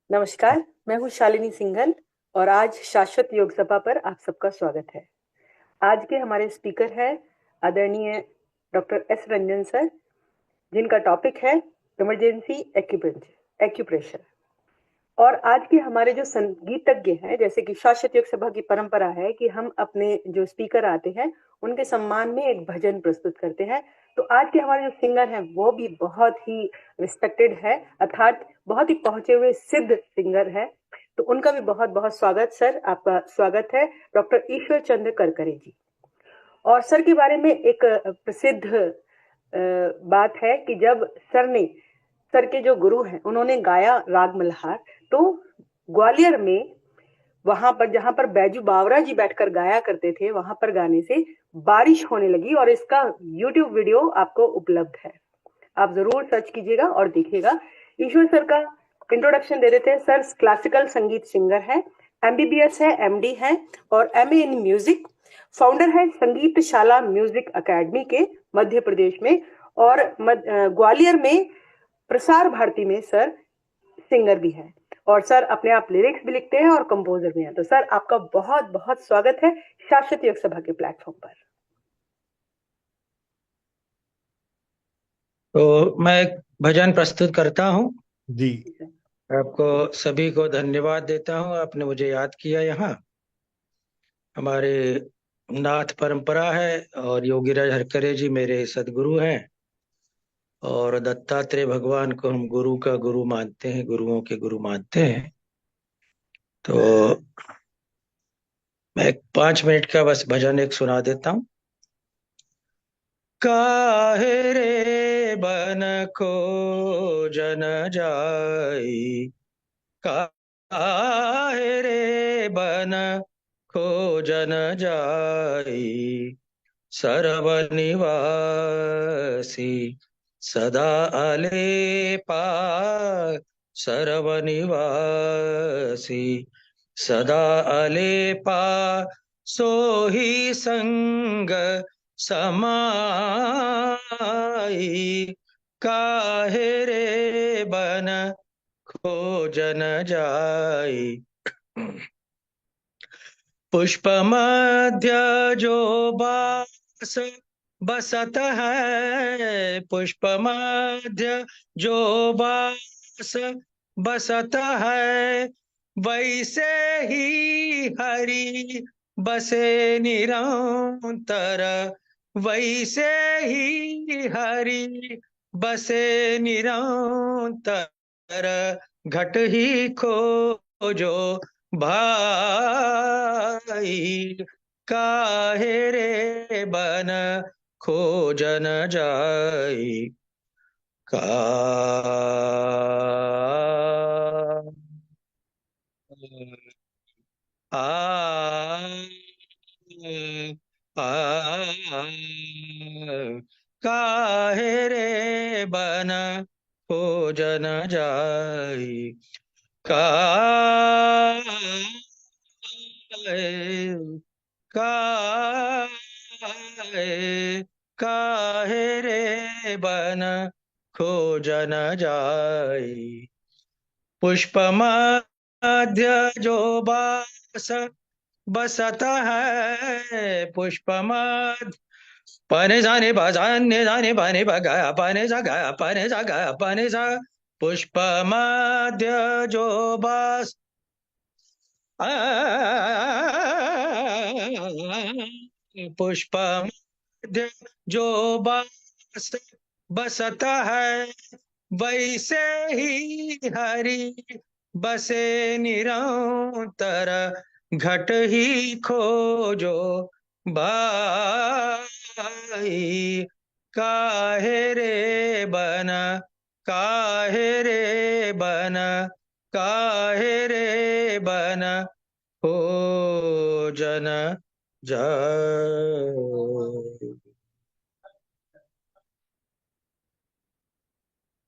नमस्कार। मैं हूँ शालिनी सिंघल और आज शाश्वत योग सभा पर आप सबका स्वागत है। आज के हमारे स्पीकर हैं आदरणीय डॉक्टर एस रंजन सर, जिनका टॉपिक है इमरजेंसी एक्यूप्रेशर। और आज के हमारे जो संगीतज्ञ हैं, जैसे कि शाश्वत योग सभा की परंपरा है कि हम अपने जो स्पीकर आते हैं उनके सम्मान में एक भजन प्रस्तुत करते हैं। तो आज के हमारे जो सिंगर हैं वो भी बहुत ही रिस्पेक्टेड है, अर्थात बहुत ही पहुंचे हुए सिद्ध सिंगर है। तो उनका भी बहुत बहुत स्वागत सर, आपका स्वागत है डॉक्टर ईश्वर चंद्र करकरे जी। और सर के बारे में एक प्रसिद्ध बात है कि जब सर के जो गुरु हैं उन्होंने गाया राग मल्हार, तो ग्वालियर में वहां पर जहां पर बैजू बावरा जी बैठकर गाया करते थे, वहां पर गाने से बारिश होने लगी और इसका यूट्यूब वीडियो आपको उपलब्ध है। आप जरूर सर्च कीजिएगा और देखिएगा। ईश्वर सर का इंट्रोडक्शन दे देते हैं। सर क्लासिकल संगीत सिंगर है, एमबीबीएस है, एमडी है और एमए इन म्यूजिक। फाउंडर है संगीत शाला म्यूजिक एकेडमी के मध्य प्रदेश में, और ग्वालियर में प्रसार भारती में सर सिंगर भी है। और सर अपने आप लिरिक्स भी लिखते हैं और कंपोजर भी हैं। तो सर आपका बहुत बहुत स्वागत है शाश्वत योग सभा के प्लेटफॉर्म पर। तो मैं एक भजन प्रस्तुत करता हूँ। जी। आपको सभी को धन्यवाद देता हूँ, आपने मुझे याद किया। यहाँ हमारे नाथ परंपरा है और योगीराज हरकरे जी मेरे सदगुरु हैं, और दत्तात्रेय भगवान को हम गुरु का गुरु मानते हैं, गुरुओं के गुरु मानते हैं। तो मैं एक 5 मिनट का बस भजन एक सुना देता हूँ। काहे रे बन को जन जाई, काहे रे बन खोजन जाई, सरवनिवासी सदा अलेपा, सरवनिवासी सदा अलेपा, सोही संग समाई, काहे रे बन खोजन जाई। पुष्प मध्य जो बास बसत है, पुष्प मध्य जो बास बसत है, वैसे ही हरि बसे निरंतर, वैसे ही हरि बसे निरंतर, घट ही खोजो भाई, काहे रे बन खोजन जाई, का आ आ काहे रे बन खोजन जाई, काहे काहे काहे रे बन खोजन जाई। पुष्प मध्य जो बास बसत है, पुष्प मध्य पने जाने बजाने जाने बने बगाया पने जगाया पने जगाया पने जा, पुष्प मध्य जो बास पुष्प मध्य जो बास बसत है, वैसे ही हरि बसे निरंतर, घट ही खोजो भाई, काहे रे बन, काहे रे बन, काहे रे बन हो जन जय।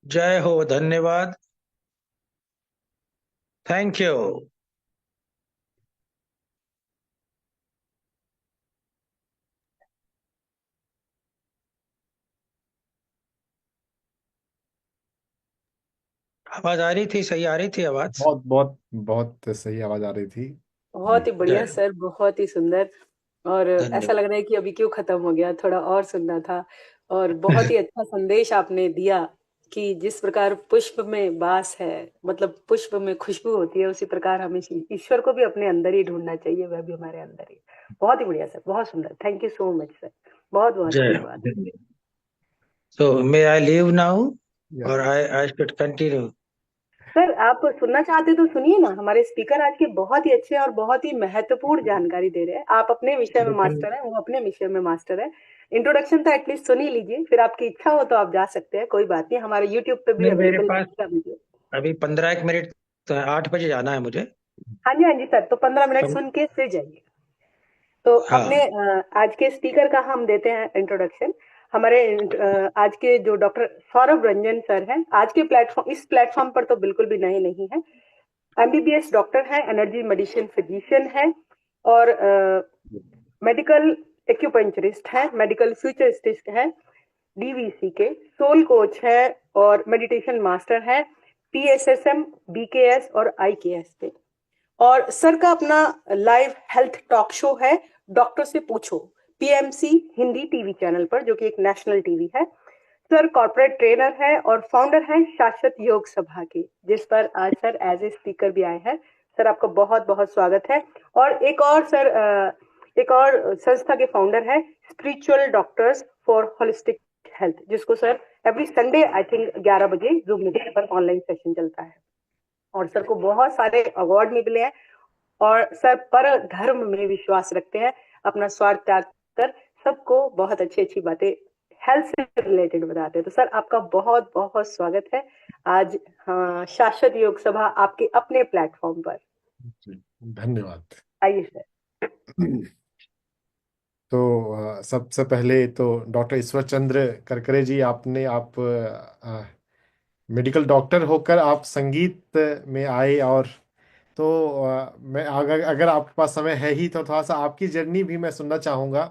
जय हो, धन्यवाद, थैंक यू। आवाज आ रही थी, सही आ रही थी आवाज। बहुत बहुत बहुत सही आवाज आ रही थी। जी। बहुत ही बढ़िया जय। सर, बहुत ही सुंदर। और ऐसा लग धन्यवाद। रहा है कि अभी क्यों खत्म हो गया, थोड़ा और सुनना था। और बहुत ही अच्छा संदेश आपने दिया कि जिस प्रकार पुष्प में वास है, मतलब पुष्प में खुशबू होती है, उसी प्रकार हमें ईश्वर को भी अपने अंदर ही ढूंढना चाहिए, वह भी हमारे अंदर ही। बहुत ही बढ़िया सर, बहुत सुंदर। Thank you so much sir, बहुत बहुत जय। धन्यवाद। सो मे आई लीव नाउ या और आई शुड कंटिन्यू? सर आप सुनना चाहते तो सुनिए ना, हमारे स्पीकर आज के बहुत ही अच्छे और बहुत ही महत्वपूर्ण जानकारी दे रहे हैं। आप अपने विषय में लेकिन मास्टर हैं, वो अपने विषय में मास्टर है। इंट्रोडक्शन तो एटलीस्ट सुन ही लीजिए, फिर आपकी इच्छा हो तो आप जा सकते हैं, कोई बात नहीं, हमारे यूट्यूब पे भी नहीं, मेरे अवेलेबल पास रहेगा वीडियो। अभी 15 एक मिनट तो है, 8 बजे जाना है मुझे। हाँ जी, हाँ जी सर, तो 15 मिनट पन, सुन के फिर जाइए। तो अपने हाँ। आज के स्पीकर का हम देते हैं इंट्रोडक्शन। हमारे आज के जो डॉक्टर सौरभ रंजन सर हैं, आज के प्लेटफॉर्म, इस प्लेटफॉर्म पर तो बिल्कुल भी नए नहीं है। एमबीबीएस डॉक्टर है, एनर्जी मेडिसिन फिजिशियन है, और मेडिकल एक्यूपंचरिस्ट है, मेडिकल फ्यूचरिस्टिस्ट है, डीवीसी के सोल कोच है, और मेडिटेशन मास्टर है, पीएसएसएम, बीकेएस और आईकेएस पे। और सर का अपना लाइव हेल्थ टॉक शो है, डॉक्टर से पूछो, पीएमसी हिंदी टीवी चैनल पर, जो कि एक नेशनल टीवी है। सर कॉर्पोरेट ट्रेनर है और फाउंडर है शाश्वत योग सभा के, जिस पर आज सर एज ए स्पीकर भी आए हैं। सर आपका बहुत बहुत स्वागत है। और एक और सर एक और संस्था के फाउंडर है, spiritual doctors for holistic health, जिसको sir every Sunday I think 11 बजे जूम मीटिंग पर ऑनलाइन सेशन चलता है। और सर को बहुत सारे अवार्ड भी मिले हैं। और सर पर धर्म में विश्वास रखते हैं, अपना स्वार्थ त्याग कर सबको बहुत अच्छी अच्छी बातें हेल्थ से रिलेटेड बताते हैं। तो सर आपका बहुत बहुत स्वागत है आज, हाँ, शाश्वत योग सभा आपके अपने प्लेटफॉर्म पर। जी, धन्यवाद। आइए सर। तो सबसे पहले तो डॉक्टर ईश्वर चंद्र करकरे जी, आप मेडिकल डॉक्टर होकर आप संगीत में आए। और तो मैं अगर अगर आपके पास समय है ही तो थोड़ा सा आपकी जर्नी भी मैं सुनना चाहूँगा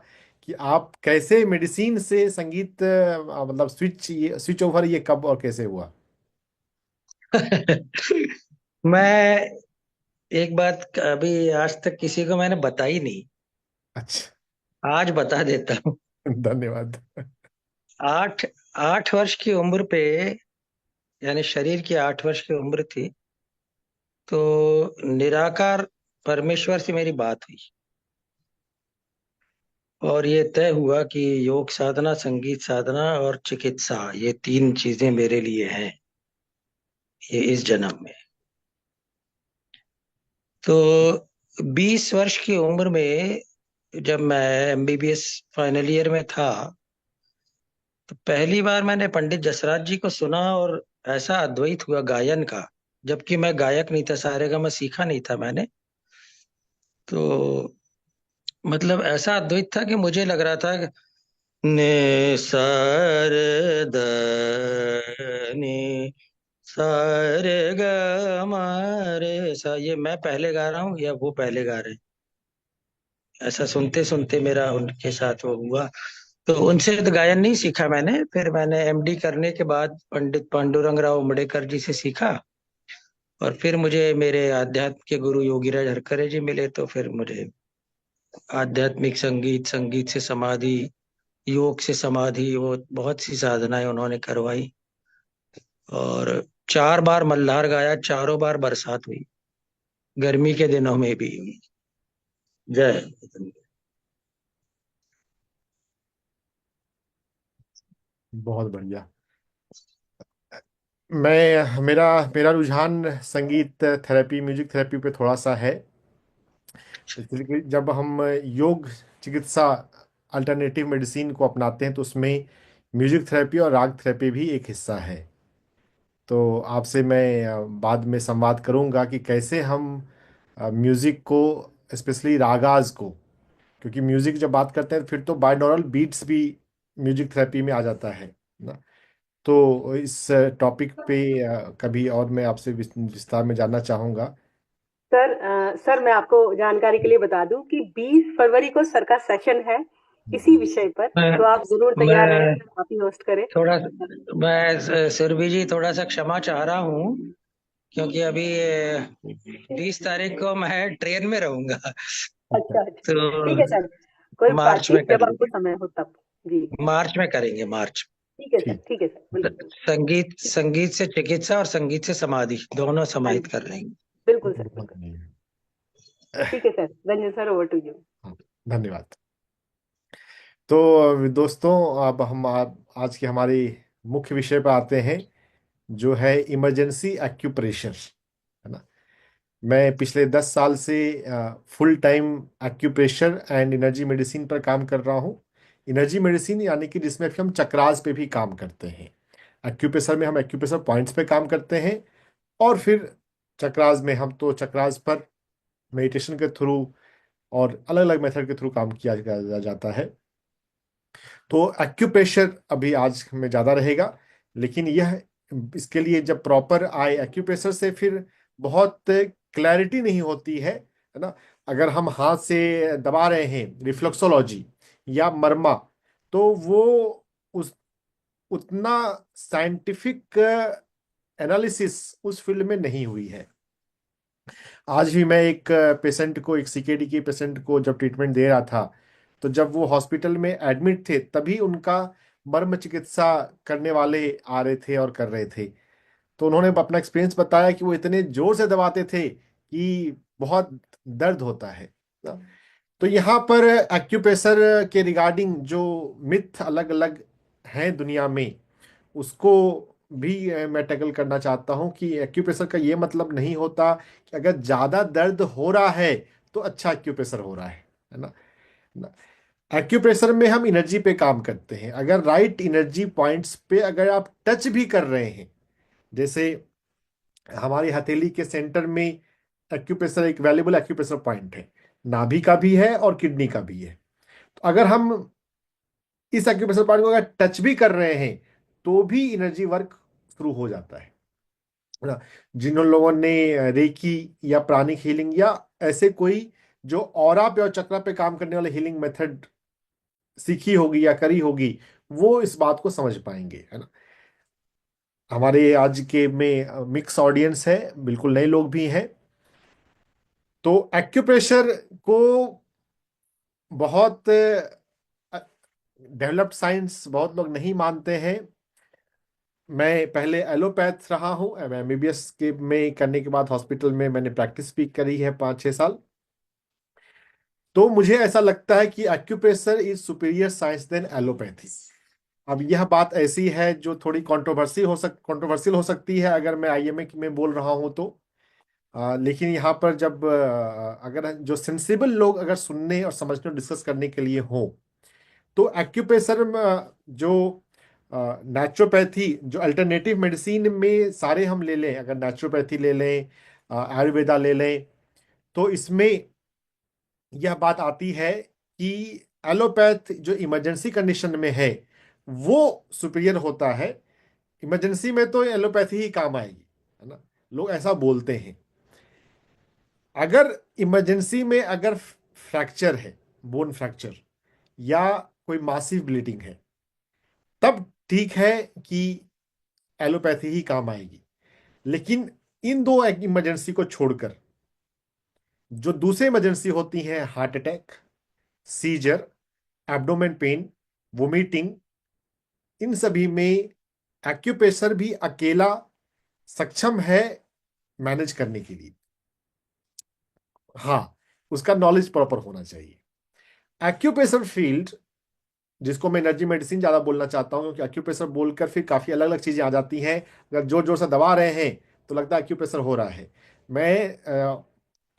कि आप कैसे मेडिसिन से संगीत मतलब स्विच ओवर ये कब और कैसे हुआ। मैं एक बात अभी आज तक किसी को मैंने बताई नहीं, अच्छा। आज बता देता हूँ। धन्यवाद। 8 8 वर्ष की उम्र पे, यानी शरीर की 8 वर्ष की उम्र थी, तो निराकार परमेश्वर से मेरी बात हुई और ये तय हुआ कि योग साधना, संगीत साधना और चिकित्सा, ये 3 चीजें मेरे लिए हैं ये इस जन्म में। तो 20 वर्ष की उम्र में जब मैं एमबीबीएस फाइनल ईयर में था, तो पहली बार मैंने पंडित जसराज जी को सुना और ऐसा अद्वैत हुआ गायन का, जबकि मैं गायक नहीं था, सारेगामा सीखा नहीं था मैंने। तो मतलब ऐसा अद्वैत था कि मुझे लग रहा था कि ने सार द ने सारे ग मारे सा, ये मैं पहले गा रहा हूँ या वो पहले गा रहे हैं, ऐसा सुनते सुनते मेरा उनके साथ वो हुआ। तो उनसे तो गायन नहीं सीखा मैंने, फिर मैंने एमडी करने के बाद पंडित पांडुरंग राव उमड़ेकर जी से सीखा। और फिर मुझे मेरे आध्यात्म के गुरु योगीराज हरकरे जी मिले, तो फिर मुझे आध्यात्मिक संगीत, संगीत से समाधि, योग से समाधि, वो बहुत सी साधनाएं उन्होंने करवाई। और 4 बार मल्हार गाया, चारों बार बरसात हुई, गर्मी के दिनों में भी हुई। जय। बहुत बढ़िया। मैं मेरा मेरा रुझान संगीत थेरेपी, म्यूजिक थेरेपी पे थोड़ा सा है। इसलिए कि जब हम योग चिकित्सा अल्टरनेटिव मेडिसिन को अपनाते हैं तो उसमें म्यूजिक थेरेपी और राग थेरेपी भी एक हिस्सा है। तो आपसे मैं बाद में संवाद करूंगा कि कैसे हम म्यूजिक को, स्पेशली रागाज को, क्योंकि म्यूजिक जब बात करते हैं फिर तो बाइनॉरल बीट्स भी म्यूजिक थेरेपी में आ जाता है ना। तो इस टॉपिक पे कभी और मैं आपसे विस्तार में जानना चाहूँगा। सर सर मैं आपको जानकारी के लिए बता दूं कि 20 फरवरी को सर का सेशन है, किसी विषय पर, तो आप जरूर तैयार रहें, मैं आप ही होस्ट करें। थोड़ा मैं सुरभि जी थोड़ा सा क्षमा चाह रहा हूँ, क्योंकि अभी 20 तारीख को मैं ट्रेन में रहूंगा। अच्छा अच्छा, ठीक है तो सर, कोई बात मार्च नहीं, में जब आपको करेंगे, समय हो तब। जी, मार्च में करेंगे, मार्च। ठीक है सर, ठीक। ठीक है सर, बिल्कुल। संगीत संगीत से चिकित्सा और संगीत से समाधि दोनों हाँ समाहित जी, कर रहे हैं। बिल्कुल सर, बहुत बिल्कुल। बढ़िया। ठीक है sir, Ranjan sir, over to you. हाँ, धन्यवाद। तो दोस्तों, अब हम आज के हमारे मुख्य विषय पर आते हैं, जो है इमरजेंसी एक्यूप्रेशर, है ना। मैं पिछले 10 साल से full time acupressure and energy medicine पर काम कर रहा हूँ। एनर्जी मेडिसिन यानी कि जिसमें हम चक्रास पे भी काम करते हैं। एक्यूप्रेशर में हम एक्यूप्रेशर पॉइंट्स पे काम करते हैं, और फिर चक्रास में हम तो चक्रास पर मेडिटेशन के थ्रू और अलग अलग मेथड के थ्रू काम किया जाता है। तो एक्यूप्रेशर अभी आज में ज़्यादा रहेगा, लेकिन यह इसके लिए जब प्रॉपर आए एक्यूप्रेशर से फिर बहुत क्लैरिटी नहीं होती है ना। अगर हम हाथ से दबा रहे हैं रिफ्लेक्सोलॉजी या मर्मा, तो वो उस उतना साइंटिफिक एनालिसिस उस फील्ड में नहीं हुई है। आज भी मैं एक पेशेंट को, एक सीकेडी के पेशेंट को जब ट्रीटमेंट दे रहा था, तो जब वो हॉस्पिटल में एडमिट थे तभी उनका मर्म चिकित्सा करने वाले आ रहे थे और कर रहे थे। तो उन्होंने अपना एक्सपीरियंस बताया कि वो इतने जोर से दबाते थे कि बहुत दर्द होता है ना। तो यहाँ पर एक्यूप्रेशर के रिगार्डिंग जो मिथ अलग अलग हैं दुनिया में, उसको भी मैं टैकल करना चाहता हूँ कि एक्यूप्रेशर का ये मतलब नहीं होता कि अगर ज़्यादा दर्द हो रहा है तो अच्छा एक्यूप्रेशर हो रहा है ना। एक्यूप्रेशर में हम एनर्जी पे काम करते हैं। अगर राइट एनर्जी पॉइंट्स पे अगर आप टच भी कर रहे हैं, जैसे हमारी हथेली के सेंटर में एक्यूप्रेशर एक वैल्यूबल एक्यूप्रेशर पॉइंट है, नाभि का भी है और किडनी का भी है। तो अगर हम इस एक्यूप्रेशर पॉइंट को अगर टच भी कर रहे हैं तो भी एनर्जी वर्क शुरू हो जाता है ना। जिन लोगों ने रेकी या प्राणिक हीलिंग या ऐसे कोई जो ऑरा पे और चक्रा पे काम करने वाले हीलिंग मेथड सीखी होगी या करी होगी, वो इस बात को समझ पाएंगे, है ना। हमारे आज के में मिक्स ऑडियंस है, बिल्कुल नए लोग भी हैं। तो एक्यूप्रेशर को बहुत डेवलप्ड साइंस बहुत लोग नहीं मानते हैं। मैं पहले एलोपैथ रहा हूँ, एमबीबीएस के में करने के बाद हॉस्पिटल में मैंने प्रैक्टिस भी करी है 5-6 साल। तो मुझे ऐसा लगता है कि acupressure is superior science than allopathy. अब यह बात ऐसी है जो थोड़ी कंट्रोवर्शियल हो सकती है अगर मैं आईएमए में बोल रहा हूँ तो। लेकिन यहाँ पर जब अगर जो सेंसिबल लोग अगर सुनने और समझने और डिस्कस करने के लिए हो, तो एक्यूप्रेशर जो नेचुरोपैथी, जो अल्टरनेटिव मेडिसिन में सारे हम ले लें, अगर नेचुरोपैथी ले लें, आयुर्वेदा ले लें, तो इसमें यह बात आती है कि एलोपैथ जो इमरजेंसी कंडीशन में है वो सुपीरियर होता है। इमरजेंसी में तो एलोपैथी ही काम आएगी, है ना। लोग ऐसा बोलते हैं। अगर इमरजेंसी में अगर फ्रैक्चर है, बोन फ्रैक्चर या कोई मासिव ब्लीडिंग है, तब ठीक है कि एलोपैथी ही काम आएगी। लेकिन इन दो इमरजेंसी को छोड़कर जो दूसरी इमरजेंसी होती हैं, heart attack, seizure, abdomen pain, vomiting, इन सभी में एक्यूप्रेशर भी अकेला सक्षम है मैनेज करने के लिए। हाँ, उसका नॉलेज प्रॉपर होना चाहिए। एक्यूप्रेशर फील्ड, जिसको मैं एनर्जी मेडिसिन ज्यादा बोलना चाहता हूँ, क्योंकि एक्यूप्रेशर बोलकर फिर काफी अलग अलग चीजें आ जाती हैं। अगर जोर जोर से दबा रहे हैं तो लगता है एक्यूप्रेशर हो रहा है। मैं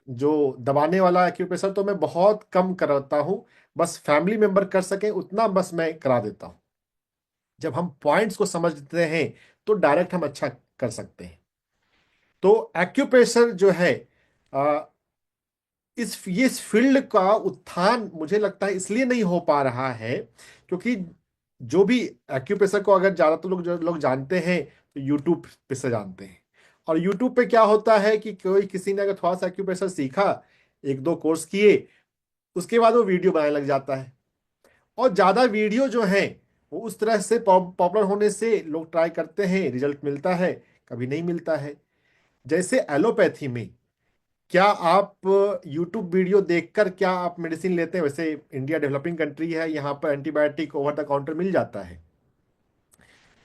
जो दबाने वाला एक्यूप्रेशर तो मैं बहुत कम कराता हूँ, बस फैमिली मेंबर कर सके उतना बस मैं करा देता हूँ। जब हम पॉइंट्स को समझते हैं तो डायरेक्ट हम अच्छा कर सकते हैं। तो एक्यूप्रेशर जो है, इस फील्ड का उत्थान मुझे लगता है इसलिए नहीं हो पा रहा है क्योंकि जो भी एक्यूप्रेशर को अगर ज्यादातर लोग जो लोग जानते हैं तो यूट्यूब पे से जानते हैं। और यूट्यूब पे क्या होता है कि कोई किसी ने अगर थोड़ा सा एक्यूप्रेशर सीखा, 1-2 कोर्स किए, उसके बाद वो वीडियो बनाने लग जाता है। और ज्यादा वीडियो जो है वो उस तरह से पॉपुलर होने से लोग ट्राई करते हैं, रिजल्ट मिलता है, कभी नहीं मिलता है। जैसे एलोपैथी में क्या आप यूट्यूब वीडियो देखकर क्या आप मेडिसिन लेते हैं? वैसे इंडिया डेवलपिंग कंट्री है, यहाँ पर एंटीबायोटिक ओवर द काउंटर मिल जाता है।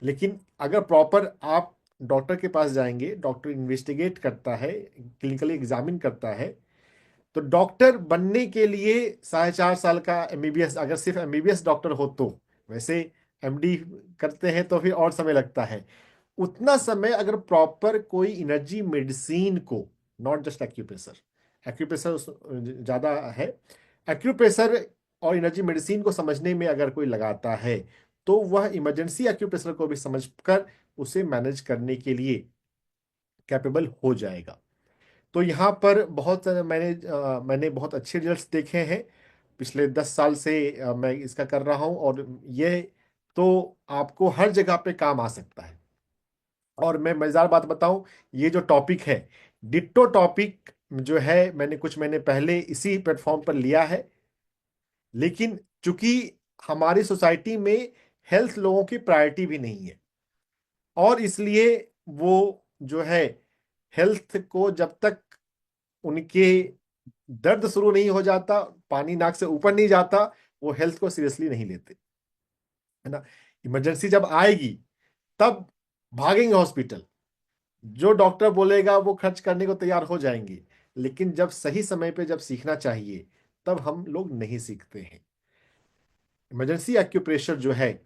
लेकिन अगर प्रॉपर आप डॉक्टर के पास जाएंगे, डॉक्टर इन्वेस्टिगेट करता है, क्लिनिकली एग्जामिन करता है, तो डॉक्टर बनने के लिए 4.5 साल का एमबीबीएस, अगर सिर्फ एमबीबीएस डॉक्टर हो तो, वैसे एमडी करते हैं तो फिर और समय लगता है। उतना समय अगर प्रॉपर कोई एनर्जी मेडिसिन को, नॉट जस्ट एक्यूप्रेशर, एक्यूप्रेशर ज्यादा है, एक्यूप्रेशर और एनर्जी मेडिसिन को समझने में अगर कोई लगाता है तो वह इमरजेंसी एक्यूप्रेशर को भी समझकर उसे मैनेज करने के लिए कैपेबल हो जाएगा। तो यहाँ पर बहुत मैंने बहुत अच्छे रिजल्ट्स देखे हैं पिछले 10 साल से। मैं इसका कर रहा हूँ, और ये तो आपको हर जगह पे काम आ सकता है। और मैं मजेदार बात बताऊं, ये जो टॉपिक है, डिट्टो टॉपिक जो है, मैंने कुछ महीने पहले इसी प्लेटफॉर्म पर लिया है। लेकिन चूंकि हमारी सोसाइटी में हेल्थ लोगों की प्रायोरिटी भी नहीं है, और इसलिए वो जो है हेल्थ को जब तक उनके दर्द शुरू नहीं हो जाता, पानी नाक से ऊपर नहीं जाता, वो हेल्थ को सीरियसली नहीं लेते, है ना। इमरजेंसी जब आएगी तब भागेंगे हॉस्पिटल, जो डॉक्टर बोलेगा वो खर्च करने को तैयार हो जाएंगे। लेकिन जब सही समय पे जब सीखना चाहिए तब हम लोग नहीं सीखते हैं। इमरजेंसी एक्यूप्रेशर जो है,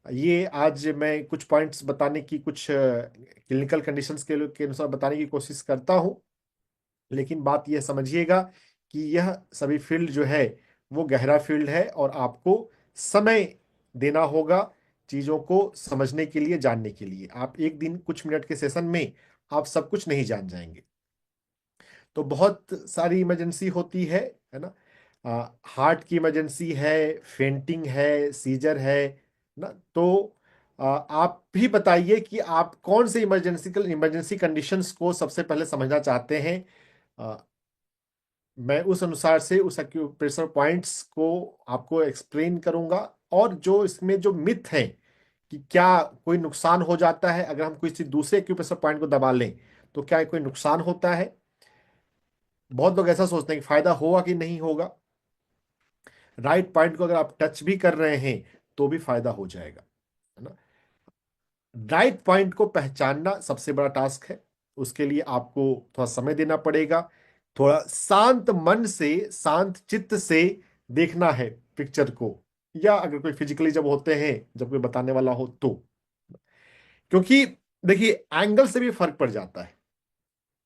ये आज मैं कुछ पॉइंट्स बताने की, कुछ क्लिनिकल कंडीशंस के अनुसार बताने की कोशिश करता हूं। लेकिन बात यह समझिएगा कि यह सभी फील्ड जो है वो गहरा फील्ड है, और आपको समय देना होगा चीज़ों को समझने के लिए, जानने के लिए। आप एक दिन कुछ मिनट के सेशन में आप सब कुछ नहीं जान जाएंगे। तो बहुत सारी इमरजेंसी होती है ना। हार्ट की इमरजेंसी है, फेंटिंग है, सीजर है ना। तो आप भी बताइए कि आप कौन से इमरजेंसी कंडीशंस को सबसे पहले समझना चाहते हैं। मैं उस अनुसार से उस एक्यूप्रेशर पॉइंट्स को आपको एक्सप्लेन करूंगा। और जो इसमें जो मिथ है कि क्या कोई नुकसान हो जाता है अगर हम किसी दूसरे एक्यूप्रेशर पॉइंट को दबा लें, तो क्या कोई नुकसान होता है? बहुत लोग ऐसा सोचते हैं कि फायदा होगा कि नहीं होगा। राइट पॉइंट को अगर आप टच भी कर रहे हैं तो भी फायदा हो जाएगा, है ना। राइट पॉइंट को पहचानना सबसे बड़ा टास्क है। उसके लिए आपको थोड़ा समय देना पड़ेगा, थोड़ा शांत मन से, शांत चित्त से देखना है पिक्चर को, या अगर कोई फिजिकली जब होते हैं, जब कोई बताने वाला हो तो। क्योंकि देखिए, एंगल से भी फर्क पड़ जाता है।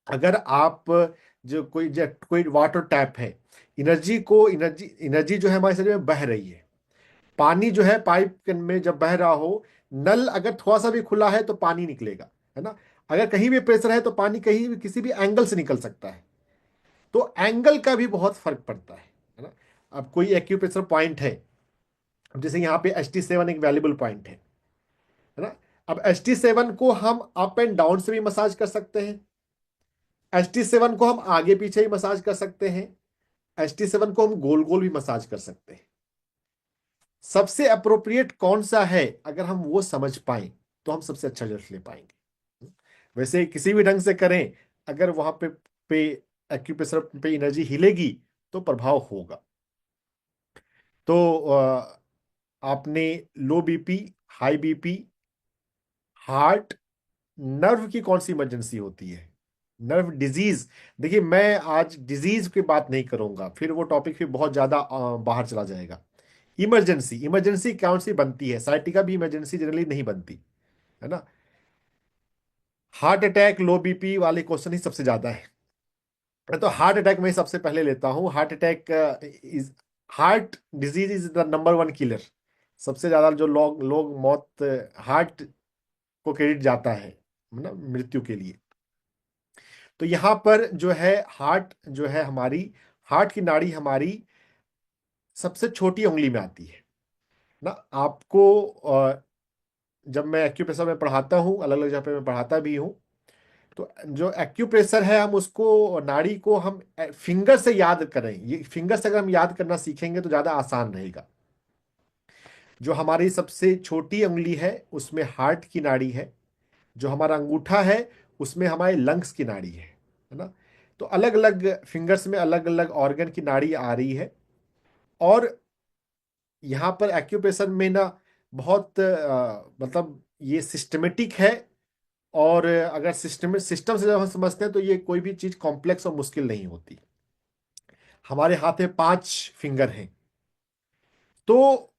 अगर आप जो कोई वाटर टैप है, एनर्जी जो है हमारे शरीर में बह रही है। पानी जो है पाइप में जब बह रहा हो, नल अगर थोड़ा सा भी खुला है तो पानी निकलेगा, है ना। अगर कहीं भी प्रेशर है तो पानी कहीं भी किसी भी एंगल से निकल सकता है। तो एंगल का भी बहुत फर्क पड़ता है ना। अब कोई एक्यूप्रेशर पॉइंट है, अब जैसे यहाँ पे HT7 एक वैल्यूबल पॉइंट है ना। अब HT7 को हम अप एंड डाउन से भी मसाज कर सकते हैं, HT7 को हम आगे पीछे भी मसाज कर सकते हैं, HT7 को हम गोल गोल भी मसाज कर सकते हैं। सबसे अप्रोप्रिएट कौन सा है, अगर हम वो समझ पाए तो हम सबसे अच्छा रिजल्ट ले पाएंगे। वैसे किसी भी ढंग से करें, अगर वहां पे एक्यूप्रेशर पे एनर्जी हिलेगी तो प्रभाव होगा। तो आपने लो BP, high BP, heart, nerve की कौन सी इमरजेंसी होती है, नर्व डिजीज। देखिए, मैं आज डिजीज की बात नहीं करूंगा, फिर वो टॉपिक फिर बहुत ज्यादा बाहर चला जाएगा। इमरजेंसी, इमरजेंसी कौन सी बनती है? साइटिका भी इमरजेंसी जनरली नहीं बनती, है ना। हार्ट अटैक, लो बीपी वाले क्वेश्चन ही सबसे ज्यादा है। तो हार्ट अटैक में सबसे पहले लेता हूं। Heart attack is heart disease is the number one killer. सबसे ज्यादा जो लोग लोग मौत हार्ट को क्रेडिट जाता है ना, मृत्यु के लिए। तो यहाँ पर जो है हार्ट जो है हमारी, हार्ट की नाड़ी हमारी सबसे छोटी उंगली में आती है ना। आपको जब मैं एक्यूप्रेशर में पढ़ाता हूँ, अलग अलग जगह पे मैं पढ़ाता भी हूँ, तो जो एक्यूप्रेशर है हम उसको, नाड़ी को हम फिंगर से याद करें। ये फिंगर से अगर हम याद करना सीखेंगे तो ज्यादा आसान रहेगा। जो हमारी सबसे छोटी उंगली है उसमें हार्ट की नाड़ी है, जो हमारा अंगूठा है उसमें हमारे लंग्स की नाड़ी है ना। तो अलग अलग फिंगर्स में अलग अलग ऑर्गन की नाड़ी आ रही है। और यहाँ पर एक्यूप्रेशर में ना बहुत मतलब ये सिस्टमेटिक है। और अगर सिस्टम से जब हम समझते हैं तो ये कोई भी चीज कॉम्प्लेक्स और मुश्किल नहीं होती। हमारे हाथ में 5 फिंगर हैं। तो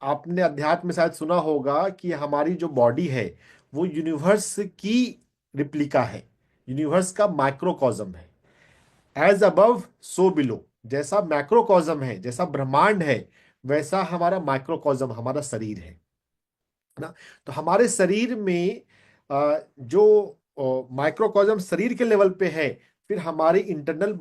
आपने अध्यात्म में शायद सुना होगा कि हमारी जो बॉडी है वो यूनिवर्स की रिप्लिका है, यूनिवर्स का माइक्रोकॉज्म है। एज अबव सो बिलो, जैसा मैक्रोकॉज्म है, जैसा ब्रह्मांड है, वैसा हमारा माइक्रोकॉज्म हमारा शरीर है ना। तो हमारे शरीर में जो माइक्रोकॉज्म शरीर के लेवल पे है, फिर हमारे इंटरनल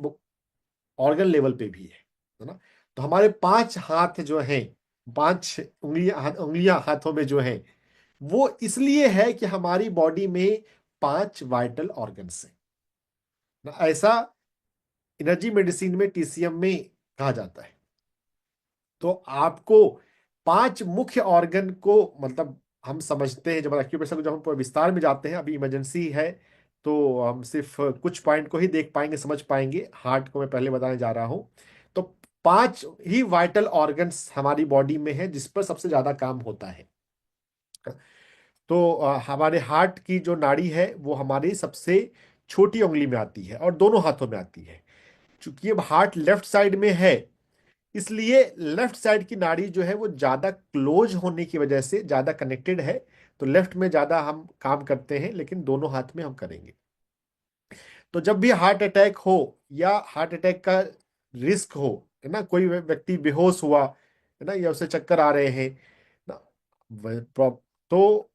ऑर्गन लेवल पे भी है ना। तो हमारे 5 हाथ जो हैं, 5 उंगलियां हाथों में जो हैं, वो इसलिए है कि हमारी बॉडी में 5 वाइटल ऑर्गन्स हैं ना। ऐसा एनर्जी मेडिसिन में, टीसीएम में कहा जाता है। तो आपको 5 मुख्य ऑर्गन को, मतलब हम समझते हैं जब एक्यूप्रेशर को, जब हम विस्तार में जाते हैं, अभी इमरजेंसी है तो हम सिर्फ कुछ पॉइंट को ही देख पाएंगे, समझ पाएंगे। हार्ट को मैं पहले बताने जा रहा हूं। तो 5 ही वाइटल ऑर्गन्स हमारी बॉडी में है जिस पर सबसे ज्यादा काम होता है। तो हमारे हार्ट की जो नाड़ी है वो हमारी सबसे छोटी उंगली में आती है और दोनों हाथों में आती है। चूंकि अब हार्ट लेफ्ट साइड में है, इसलिए लेफ्ट साइड की नाड़ी जो है वो ज्यादा क्लोज होने की वजह से ज्यादा कनेक्टेड है। तो लेफ्ट में ज्यादा हम काम करते हैं, लेकिन दोनों हाथ में हम करेंगे। तो जब भी हार्ट अटैक हो या हार्ट अटैक का रिस्क हो, है ना, कोई व्यक्ति बेहोश हुआ है ना, या उसे चक्कर आ रहे हैं ना, तो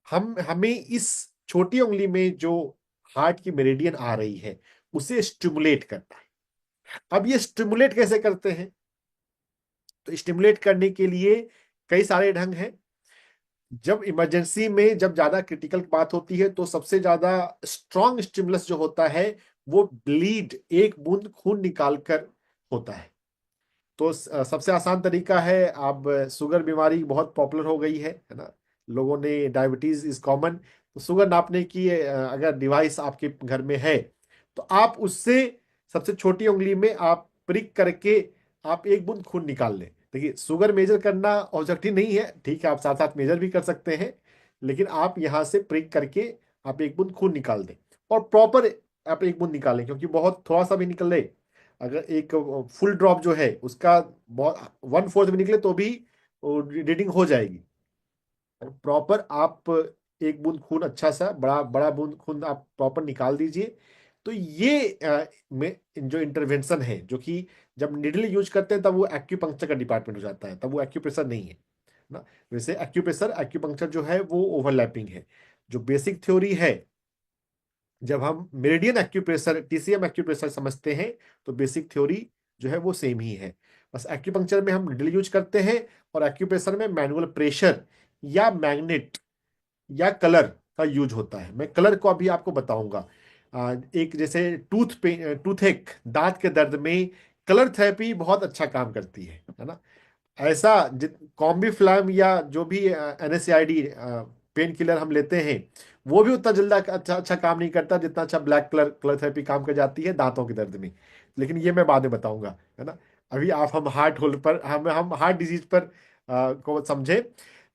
हमें इस छोटी उंगली में जो हार्ट की मेरिडियन आ रही है उसे स्टिमुलेट करना है। अब ये स्टिमुलेट कैसे करते हैं? तो स्टिमुलेट करने के लिए कई सारे ढंग हैं। जब इमरजेंसी में, जब ज्यादा क्रिटिकल बात होती है, तो सबसे ज्यादा स्ट्रॉन्ग स्टिमुलस जो होता है वो ब्लीड, एक बूंद खून निकालकर होता है। तो सबसे आसान तरीका है, अब शुगर बीमारी बहुत पॉपुलर हो गई है ना। लोगों ने, डायबिटीज इज कॉमन, तो शुगर नापने की अगर डिवाइस आपके घर में है तो आप उससे सबसे छोटी उंगली में आप प्रिक करके आप एक बूंद खून निकाल लें। देखिए, शुगर मेजर करना ऑब्जेक्टिव नहीं है, ठीक है, आप साथ साथ मेजर भी कर सकते हैं, लेकिन आप यहाँ से प्रिक करके आप एक बूंद खून निकाल दें। और प्रॉपर आप एक बूंद निकालें, क्योंकि बहुत थोड़ा सा भी निकले, अगर एक फुल ड्रॉप जो है उसका बहुत 1/4 भी निकले तो भी रीडिंग हो जाएगी। प्रॉपर आप एक बूंद खून, अच्छा सा बड़ा बड़ा बूंद खून आप प्रॉपर निकाल दीजिए। तो ये में जो इंटरवेंशन है, जो कि जब निडल यूज करते हैं तब वो एक्यूपंक्चर का डिपार्टमेंट हो जाता है, तब वो एक्यूप्रेशर नहीं है ना। वैसे एक्यूप्रेशर एक्यूपंक्चर जो है वो ओवरलैपिंग है। जो बेसिक थ्योरी है, जब हम मेरिडियन एक्यूप्रेशर, टीसीएम एक्यूप्रेशर समझते हैं, तो बेसिक थ्योरी जो है वो सेम ही है। बस एक्यूपंक्चर में हम निडल यूज करते हैं और एक्यूप्रेशर में मैनुअल प्रेशर या मैग्नेट या कलर का यूज होता है। मैं कलर को अभी आपको बताऊंगा। एक जैसे टूथ एक, दांत के दर्द में कलर थेरेपी बहुत अच्छा काम करती है ना। ऐसा कॉम्बीफ्लैम या जो भी एनएसएआईडी पेन किलर हम लेते हैं, वो भी उतना जल्दी अच्छा अच्छा काम नहीं करता जितना अच्छा ब्लैक कलर कलर थेरेपी काम कर जाती है दांतों के दर्द में। लेकिन ये मैं बाद में बताऊंगा, है ना। अभी आप हम हार्ट होल पर, हम हार्ट डिजीज पर को समझे।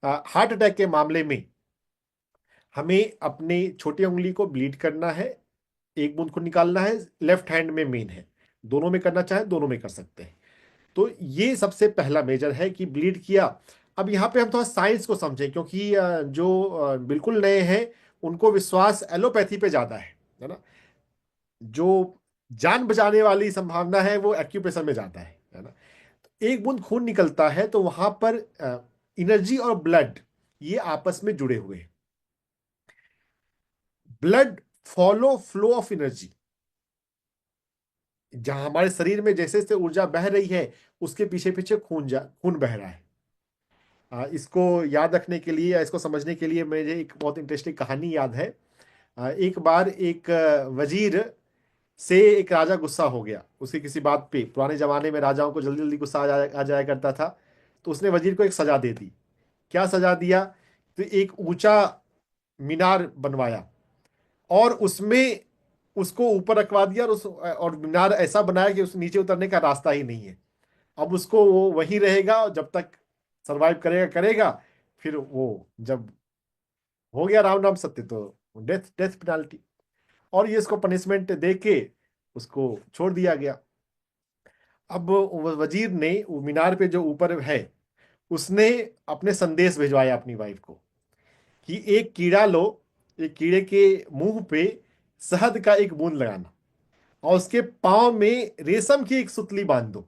हार्ट अटैक के मामले में हमें अपनी छोटी उंगली को ब्लीड करना है, एक बूंद खून निकालना है, लेफ्ट हैंड में मेन है। दोनों में करना चाहे दोनों में कर सकते हैं। तो ये सबसे पहला मेजर है कि ब्लीड किया। अब यहाँ पे हम थोड़ा साइंस को समझें, क्योंकि जो बिल्कुल नए हैं उनको विश्वास एलोपैथी पे ज्यादा है ना। जो जान बचाने वाली संभावना है वो एक्यूप्रेशर में ज्यादा है ना। तो एक बूंद खून निकलता है तो वहां पर एनर्जी और ब्लड ये आपस में जुड़े हुए हैं। Blood follow flow of energy. जहां हमारे शरीर में जैसे जैसे ऊर्जा बह रही है, उसके पीछे पीछे खून बह रहा है। इसको याद रखने के लिए या इसको समझने के लिए मुझे एक बहुत इंटरेस्टिंग कहानी याद है। एक बार एक वजीर से एक राजा गुस्सा हो गया उसकी किसी बात पे। पुराने जमाने में राजाओं को जल्दी जल्दी गुस्सा आ जाया करता था। तो उसने वजीर को एक सजा दे दी। क्या सजा दिया? तो एक ऊंचा मीनार बनवाया और उसमें उसको ऊपर रखवा दिया, और मीनार ऐसा बनाया कि उस नीचे उतरने का रास्ता ही नहीं है। अब उसको वो वहीं रहेगा और जब तक सरवाइव करेगा करेगा, फिर वो जब हो गया राम नाम सत्य तो डेथ डेथ पेनाल्टी। और ये इसको पनिशमेंट दे के उसको छोड़ दिया गया। अब वजीर ने वो मीनार पे जो ऊपर है, उसने अपने संदेश भिजवाया अपनी वाइफ को कि एक कीड़ा लो, एक कीड़े के मुंह पे शहद का एक बूंद लगाना और उसके पांव में रेशम की एक सुतली बांध दो,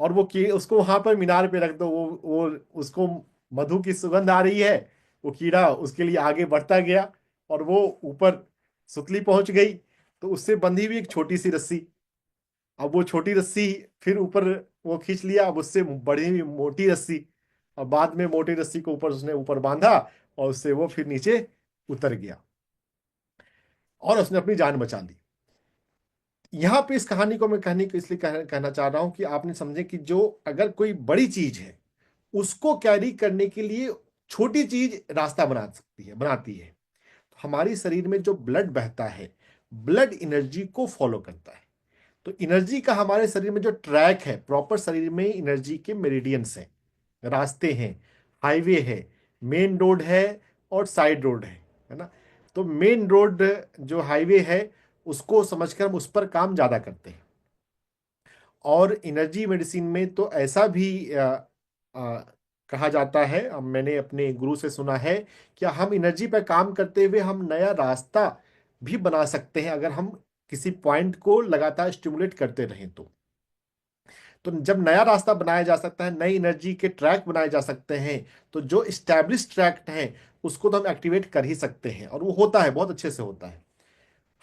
और वो उसको वहां पर मीनार पे रख दो। वो उसको मधु की सुगंध आ रही है, वो कीड़ा उसके लिए आगे बढ़ता गया और वो ऊपर सुतली पहुंच गई। तो उससे बंधी हुई एक छोटी सी रस्सी, अब वो छोटी रस्सी फिर ऊपर वो खींच लिया, अब उससे बड़ी हुई मोटी रस्सी, और बाद में मोटी रस्सी को ऊपर उसने ऊपर बांधा और उससे वो फिर नीचे उतर गया और उसने अपनी जान बचा ली। यहाँ पे इस कहानी को मैं कहने को इसलिए कहना चाह रहा हूं कि आपने समझे कि जो अगर कोई बड़ी चीज है उसको कैरी करने के लिए छोटी चीज रास्ता बनाती है। तो हमारी शरीर में जो ब्लड बहता है, ब्लड एनर्जी को फॉलो करता है। तो एनर्जी का हमारे शरीर में जो ट्रैक है, प्रॉपर शरीर में एनर्जी के मेरिडियंस हैं, रास्ते हैं, हाईवे है, मेन रोड है और साइड रोड है ना। तो मेन रोड जो हाईवे है उसको समझकर हम उस पर काम ज्यादा करते हैं। और एनर्जी मेडिसिन में तो ऐसा भी कहा जाता है, अब मैंने अपने गुरु से सुना है कि हम एनर्जी पर काम करते हुए हम नया रास्ता भी बना सकते हैं अगर हम किसी पॉइंट को लगातार स्टिमुलेट करते रहें तो जब नया रास्ता बनाया जा सकता है, नई एनर्जी के ट्रैक बनाए जा सकते हैं, तो जो स्टैब्लिश ट्रैक हैं उसको तो हम एक्टिवेट कर ही सकते हैं, और वो होता है, बहुत अच्छे से होता है।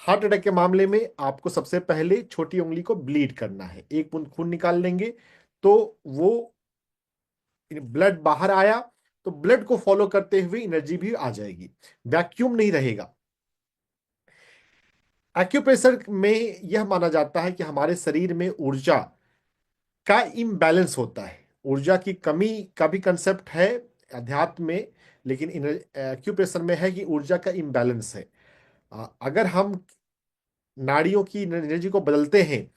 हार्ट अटैक के मामले में आपको सबसे पहले छोटी उंगली को ब्लीड करना है, एक बूंद खून निकाल लेंगे तो वो ब्लड बाहर आया तो ब्लड को फॉलो करते हुए एनर्जी भी आ जाएगी, वैक्यूम नहीं रहेगा। एक्यूप्रेशर में यह माना जाता है कि हमारे शरीर में ऊर्जा का इम्बैलेंस होता है। ऊर्जा की कमी का भी कंसेप्ट है अध्यात्म में, लेकिन एक्यूप्रेशर में है कि ऊर्जा का इम्बैलेंस है। अगर हम नाड़ियों की एनर्जी को बदलते हैं,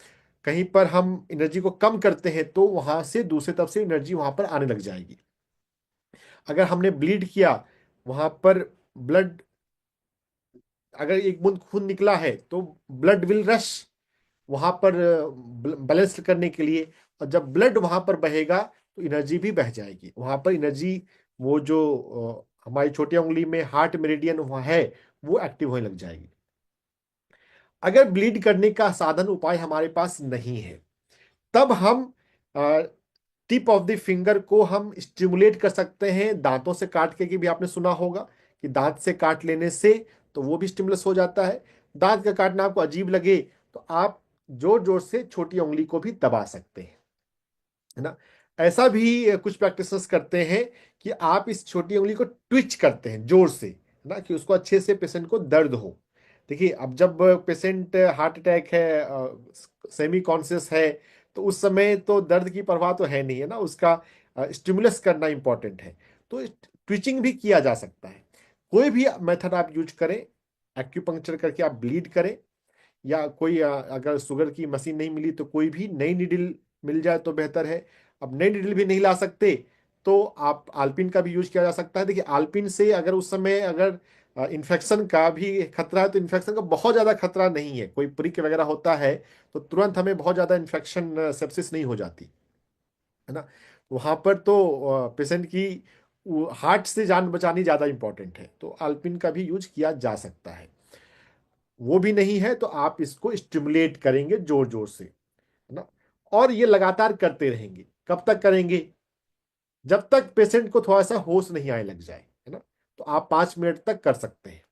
कहीं पर हम एनर्जी को कम करते हैं तो वहां से दूसरी तरफ से एनर्जी वहां पर आने लग जाएगी। अगर हमने ब्लीड किया, वहां पर ब्लड, अगर एक बूंद खून निकला है तो ब्लड विल रश वहां पर बैलेंस करने के लिए, और जब ब्लड वहां पर बहेगा तो एनर्जी भी बह जाएगी वहां पर। एनर्जी वो जो हमारी छोटी उंगली में हार्ट मेरिडियन वहां है वो एक्टिव होने लग जाएगी। अगर ब्लीड करने का साधन उपाय हमारे पास नहीं है, तब हम टिप ऑफ द फिंगर को हम स्टिमुलेट कर सकते हैं दांतों से काट के, कि भी आपने सुना होगा कि दांत से काट लेने से तो वो भी स्टिमुलस हो जाता है। दांत का काटना आपको अजीब लगे तो आप जोर जोर से छोटी उंगली को भी दबा सकते हैं, है ना। ऐसा भी कुछ प्रैक्टिसेस करते हैं कि आप इस छोटी उंगली को ट्विच करते हैं जोर से, है ना, कि उसको अच्छे से पेशेंट को दर्द हो। देखिए, अब जब पेशेंट हार्ट अटैक है, सेमी कॉन्शियस है, तो उस समय तो दर्द की परवाह तो है नहीं, है ना, उसका स्टिमुलस करना इंपॉर्टेंट है। तो ट्विचिंग भी किया जा सकता है। कोई भी मेथड आप यूज करें, एक्यूपंक्चर करके आप ब्लीड करें, या कोई अगर शुगर की मशीन नहीं मिली तो कोई भी नई निडिल मिल जाए तो बेहतर है। अब नई निडिल भी नहीं ला सकते तो आप आल्पिन का भी यूज किया जा सकता है। देखिए, आल्पिन से अगर उस समय अगर इन्फेक्शन का भी खतरा है तो इन्फेक्शन का बहुत ज्यादा खतरा नहीं है, कोई प्रिक वगैरह होता है तो तुरंत हमें बहुत ज्यादा इन्फेक्शन सेप्सिस नहीं हो जाती, है ना। वहां पर तो पेशेंट की हार्ट से जान बचानी ज्यादा इंपॉर्टेंट है, तो आल्पिन का भी यूज किया जा सकता है। वो भी नहीं है तो आप इसको स्टिमुलेट करेंगे जोर जोर से, है ना। और ये लगातार करते रहेंगे। कब तक करेंगे? जब तक पेशेंट को थोड़ा सा होश नहीं आने लग जाए, है ना। तो आप 5 मिनट तक कर सकते हैं।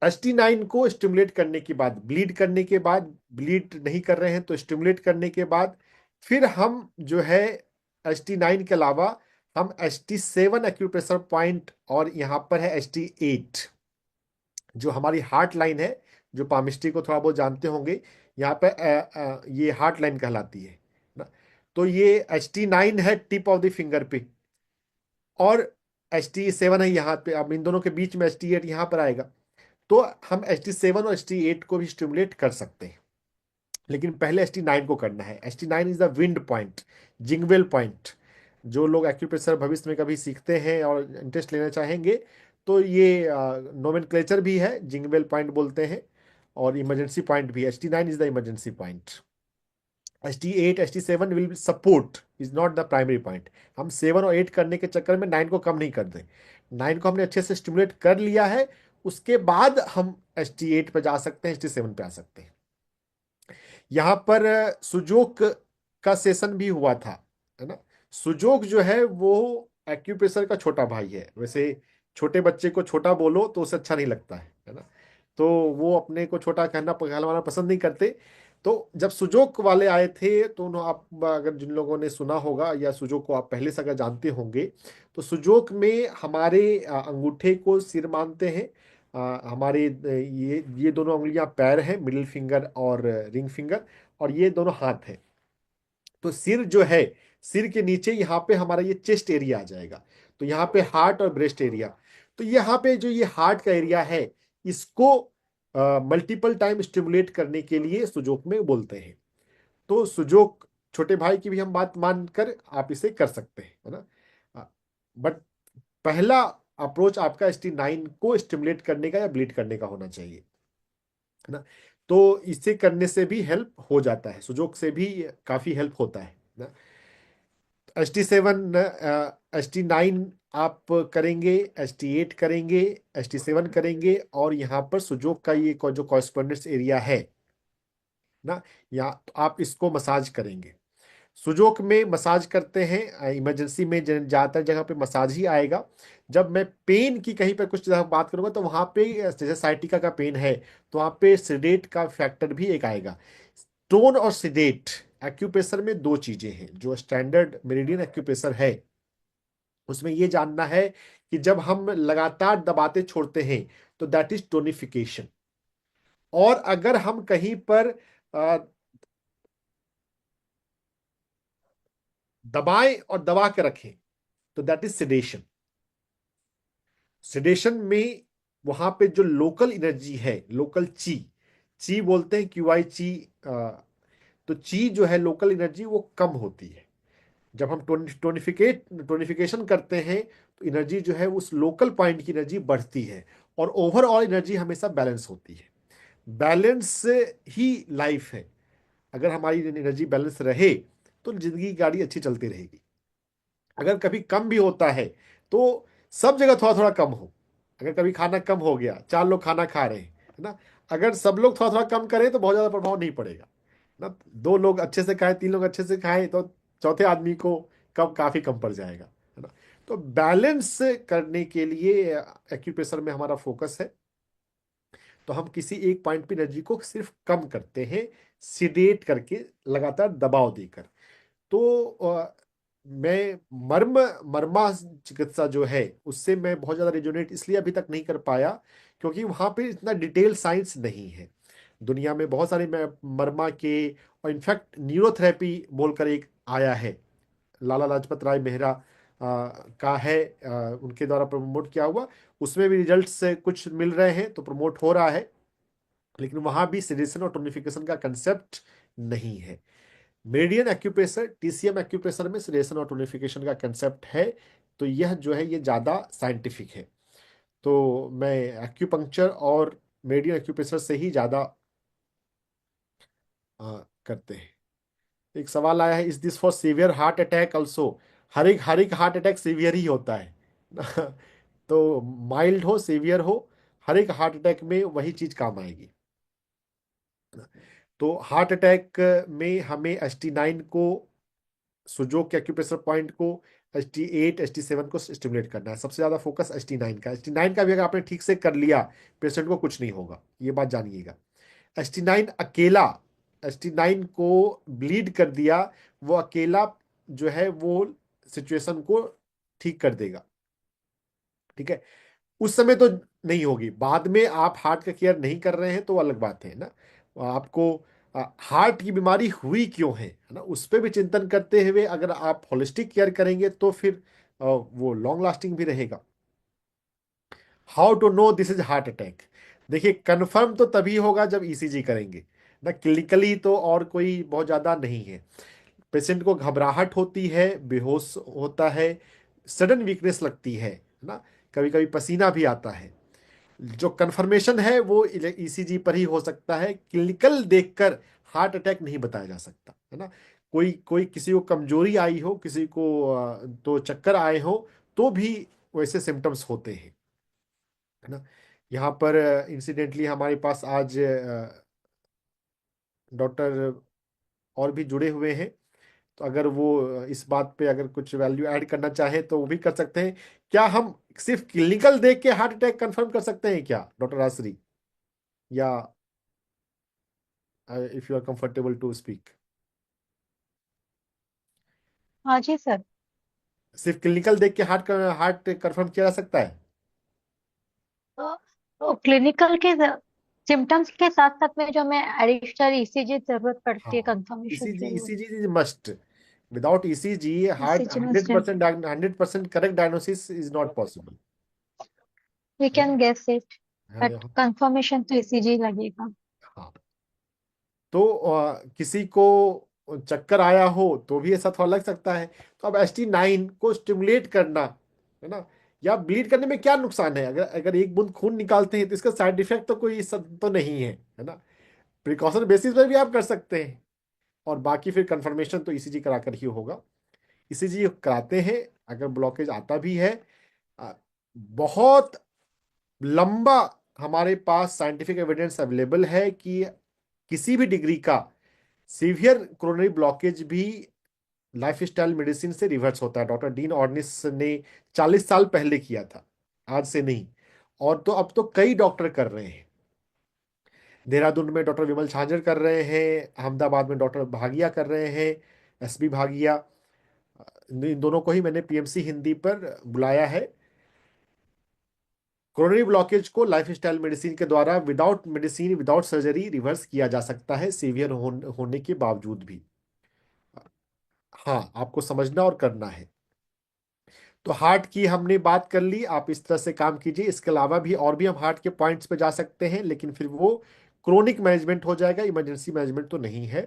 ST9 को स्टिमुलेट करने के बाद, ब्लीड करने के बाद, ब्लीड नहीं कर रहे हैं तो स्टिमुलेट करने के बाद, फिर हम जो है ST9 के अलावा हम ST7 एक्यूप्रेशर पॉइंट, और यहाँ पर है ST8 जो हमारी हार्ट लाइन है, जो पामिस्ट्री को थोड़ा बहुत जानते होंगे, यहाँ पे ये हार्ट लाइन कहलाती है ना। तो ये HT9 है टिप ऑफ द फिंगर पे, और HT7 है यहाँ पे। अब इन दोनों के बीच में HT8 यहाँ पर आएगा, तो हम HT7 और HT8 को भी स्टिमुलेट कर सकते हैं। लेकिन पहले HT9 को करना है। HT9 is the wind point, jing well point. जो लोग एक्यूप्रेशर भविष्य में कभी सीखते हैं और इंटरेस्ट लेना चाहेंगे, तो ये नोमेनक्लेचर भी है, जिंगवेल पॉइंट बोलते हैं, और इमरजेंसी पॉइंट भी। HT9 is the emergency point. HT8 HT7 will support, is not the primary point. हम 7 और 8 करने के चक्कर में 9 को कम नहीं कर दें। 9 को हमने अच्छे से स्टिमुलेट कर लिया है, उसके बाद हम HT8 पे जा सकते हैं, HT7 पे आ सकते हैं। यहाँ पर सुजोक का सेशन भी हुआ था, है ना। सुजोक जो है वो एक्यूप्रेशर का छोटा भाई है। वैसे छोटे बच्चे को छोटा बोलो तो उसे अच्छा नहीं लगता है ना। तो वो अपने को छोटा कहलवाना पसंद नहीं करते। तो जब सुजोक वाले आए थे, तो आप अगर जिन लोगों ने सुना होगा, या सुजोक को आप पहले से अगर जानते होंगे, तो सुजोक में हमारे अंगूठे को सिर मानते हैं। हमारे ये दोनों उंगलियां पैर हैं, मिडिल फिंगर और रिंग फिंगर, और ये दोनों हाथ हैं। तो सिर जो है, सिर के नीचे यहाँ पे हमारा ये चेस्ट एरिया आ जाएगा। तो यहाँ पे हार्ट और ब्रेस्ट एरिया। तो यहाँ पे जो ये हार्ट का एरिया है, इसको मल्टीपल टाइम स्टिमुलेट करने के लिए सुजोक में बोलते हैं। तो सुजोक छोटे भाई की भी हम बात मानकर आप इसे कर सकते हैं, है ना। बट पहला अप्रोच आपका ST9 को स्टिमुलेट करने का या ब्लीड करने का होना चाहिए, है ना। तो इसे करने से भी हेल्प हो जाता है, सुजोक से भी काफी हेल्प होता है ना। HT7 HT9 आप करेंगे, HT8 करेंगे, HT7 करेंगे, और यहाँ पर सुजोक का ये जो कॉरेस्पॉन्डेंस एरिया है ना, यहाँ तो आप इसको मसाज करेंगे। सुजोक में मसाज करते हैं, इमरजेंसी में ज्यादातर जगह पे मसाज ही आएगा। जब मैं पेन की कहीं पे कुछ जगह बात करूंगा, तो वहां पे जैसे साइटिका का पेन है, तो वहां पे सिडेट का फैक्टर भी एक आएगा। टोन और सिडेट एक्यूप्रेशर में दो चीजें हैं। जो स्टैंडर्ड मेरिडियन एक्यूप्रेशर है, उसमें ये जानना है कि जब हम लगातार दबाते छोड़ते हैं, तो दैट इज टोनिफिकेशन। और अगर हम कहीं पर दबाएं और दबा के रखें, तो दैट इज सिडेशन। सिडेशन में वहां पे जो लोकल एनर्जी है, लोकल ची, ची बोलते हैं, QI ची। तो ची जो है लोकल एनर्जी, वो कम होती है। जब हम टोनिफिकेशन करते हैं, तो एनर्जी जो है उस लोकल पॉइंट की एनर्जी बढ़ती है, और ओवरऑल एनर्जी हमेशा बैलेंस होती है। बैलेंस ही लाइफ है। अगर हमारी एनर्जी बैलेंस रहे, तो जिंदगी की गाड़ी अच्छी चलती रहेगी। अगर कभी कम भी होता है, तो सब जगह थोड़ा थोड़ा कम हो। अगर कभी खाना कम हो गया, 4 लोग खाना खा रहे हैं, है ना, अगर सब लोग थोड़ा थोड़ा कम करें, तो बहुत ज्यादा प्रभाव नहीं पड़ेगा ना। 2 लोग अच्छे से खाएं, 3 लोग अच्छे से खाएं, तो चौथे आदमी को कम, काफी कम पड़ जाएगा, है ना। तो बैलेंस करने के लिए एक्यूप्रेशर में हमारा फोकस है। तो हम किसी एक पॉइंट पे एनर्जी को सिर्फ कम करते हैं, सिडेट करके, लगातार दबाव देकर। तो मैं मर्मा चिकित्सा जो है, उससे मैं बहुत ज्यादा रेजोनेट इसलिए अभी तक नहीं कर पाया, क्योंकि वहां पे इतना डिटेल साइंस नहीं है। दुनिया में बहुत सारे मर्मा के, और इनफैक्ट न्यूरोथेरेपी बोलकर एक आया है, लाला लाजपत राय मेहरा का है, उनके द्वारा प्रमोट किया हुआ। उसमें भी रिजल्ट्स कुछ मिल रहे हैं, तो प्रमोट हो रहा है। लेकिन वहां भी सिडेशन और टोनिफिकेशन का कंसेप्ट नहीं है। मेरिडियन एक्यूप्रेशर, TCM एक्यूप्रेशर में सिडेशन और टोनिफिकेशन का कंसेप्ट है। तो यह जो है, ये ज्यादा साइंटिफिक है। तो मैं एक्यूपंक्चर और मेरिडियन एक्यूप्रेशर से ही ज्यादा करते हैं। एक सवाल आया है, is this for severe heart attack also? हर एक हार्ट अटैक सीवियर ही होता है। तो माइल्ड हो, सीवियर हो, हर एक हार्ट अटैक में वही चीज काम आएगी। तो हार्ट अटैक में हमें HT9 को, सुजोक के एक्यूप्रेशर पॉइंट को, HT8 HT7 को स्टिमुलेट करना है। सबसे ज्यादा फोकस HT9 का। HT9 का भी अगर आपने ठीक से कर लिया, पेशेंट को कुछ नहीं होगा, ये बात जानिएगा। HT9 अकेला, HT9 को ब्लीड कर दिया, वो अकेला जो है वो सिचुएशन को ठीक कर देगा, ठीक है। उस समय तो नहीं होगी, बाद में आप हार्ट का केयर नहीं कर रहे हैं तो अलग बात है ना। आपको हार्ट की बीमारी हुई क्यों है ना, उस पर भी चिंतन करते हुए अगर आप होलिस्टिक केयर करेंगे तो फिर वो लॉन्ग लास्टिंग भी रहेगा। How to know this is heart attack? देखिए, कंफर्म तो तभी होगा जब ईसीजी करेंगे ना, क्लिनिकली तो और कोई बहुत ज़्यादा नहीं है। पेशेंट को घबराहट होती है, बेहोश होता है, सडन वीकनेस लगती है ना, कभी कभी पसीना भी आता है। जो कंफर्मेशन है वो ईसीजी पर ही हो सकता है, क्लिनिकल देखकर हार्ट अटैक नहीं बताया जा सकता है ना। कोई कोई किसी को कमजोरी आई हो, किसी को तो चक्कर आए हो, तो भी वैसे सिम्टम्स होते हैं, है ना। यहाँ पर इंसिडेंटली हमारे पास आज डॉक्टर और भी जुड़े हुए हैं, तो अगर वो इस बात पे अगर कुछ वैल्यू ऐड करना चाहे तो वो भी कर सकते हैं। क्या हम सिर्फ क्लिनिकल देख के हार्ट अटैक कंफर्म कर सकते हैं क्या डॉक्टर आसरी, या if you are comfortable to speak? हाँ जी सर। सिर्फ क्लिनिकल देख के हार्ट कंफर्म किया जा सकता है? तो क्लिनिकल के सिम्टम्स के साथ साथ में जो हमें एडिशनल ईसीजी जरूरत पड़ती है हाँ, कंफर्मेशन ईसीजी के लिए, ECG is must. Without ECG heart ECG must है। 100% correct diagnosis is not possible. We can guess it, but हाँ। कंफर्मेशन तो ईसीजी लगेगा। हाँ। तो किसी को चक्कर आया हो तो भी ऐसा थोड़ा लग सकता है। तो अब ST9 को स्टिमुलेट करना, है ना, या ब्लीड करने में क्या नुकसान है? अगर अगर एक बूंद खून निकालते हैं तो इसका साइड इफेक्ट तो कोई तो नहीं है ना। प्रिकॉशन बेसिस पर भी आप कर सकते हैं, और बाकी फिर कंफर्मेशन तो ईसीजी कराकर ही होगा। ईसीजी कराते हैं, अगर ब्लॉकेज आता भी है, अ, बहुत लंबा हमारे पास साइंटिफिक एविडेंस अवेलेबल है कि किसी भी डिग्री का सीवियर कोरोनरी ब्लॉकेज भी लाइफस्टाइल मेडिसिन से रिवर्स होता है। डॉक्टर डीन ऑर्निस ने 40 साल पहले किया था, आज से नहीं। और तो अब तो कई डॉक्टर कर रहे हैं। देहरादून में डॉक्टर विमल झांझर कर रहे हैं, अहमदाबाद में डॉक्टर भागिया कर रहे हैं, SB भागिया। इन दोनों को ही मैंने PMC हिंदी पर बुलाया है। कोरोनरी ब्लॉकेज को लाइफस्टाइल मेडिसिन के द्वारा without medicine, without surgery reverse किया जा सकता है, सीवियर होने के बावजूद भी। हाँ, आपको समझना और करना है। तो हार्ट की हमने बात कर ली, आप इस तरह से काम कीजिए। इसके अलावा भी और भी हम हार्ट के पॉइंट्स पे जा सकते हैं, लेकिन फिर वो क्रोनिक मैनेजमेंट हो जाएगा, इमरजेंसी मैनेजमेंट तो नहीं है।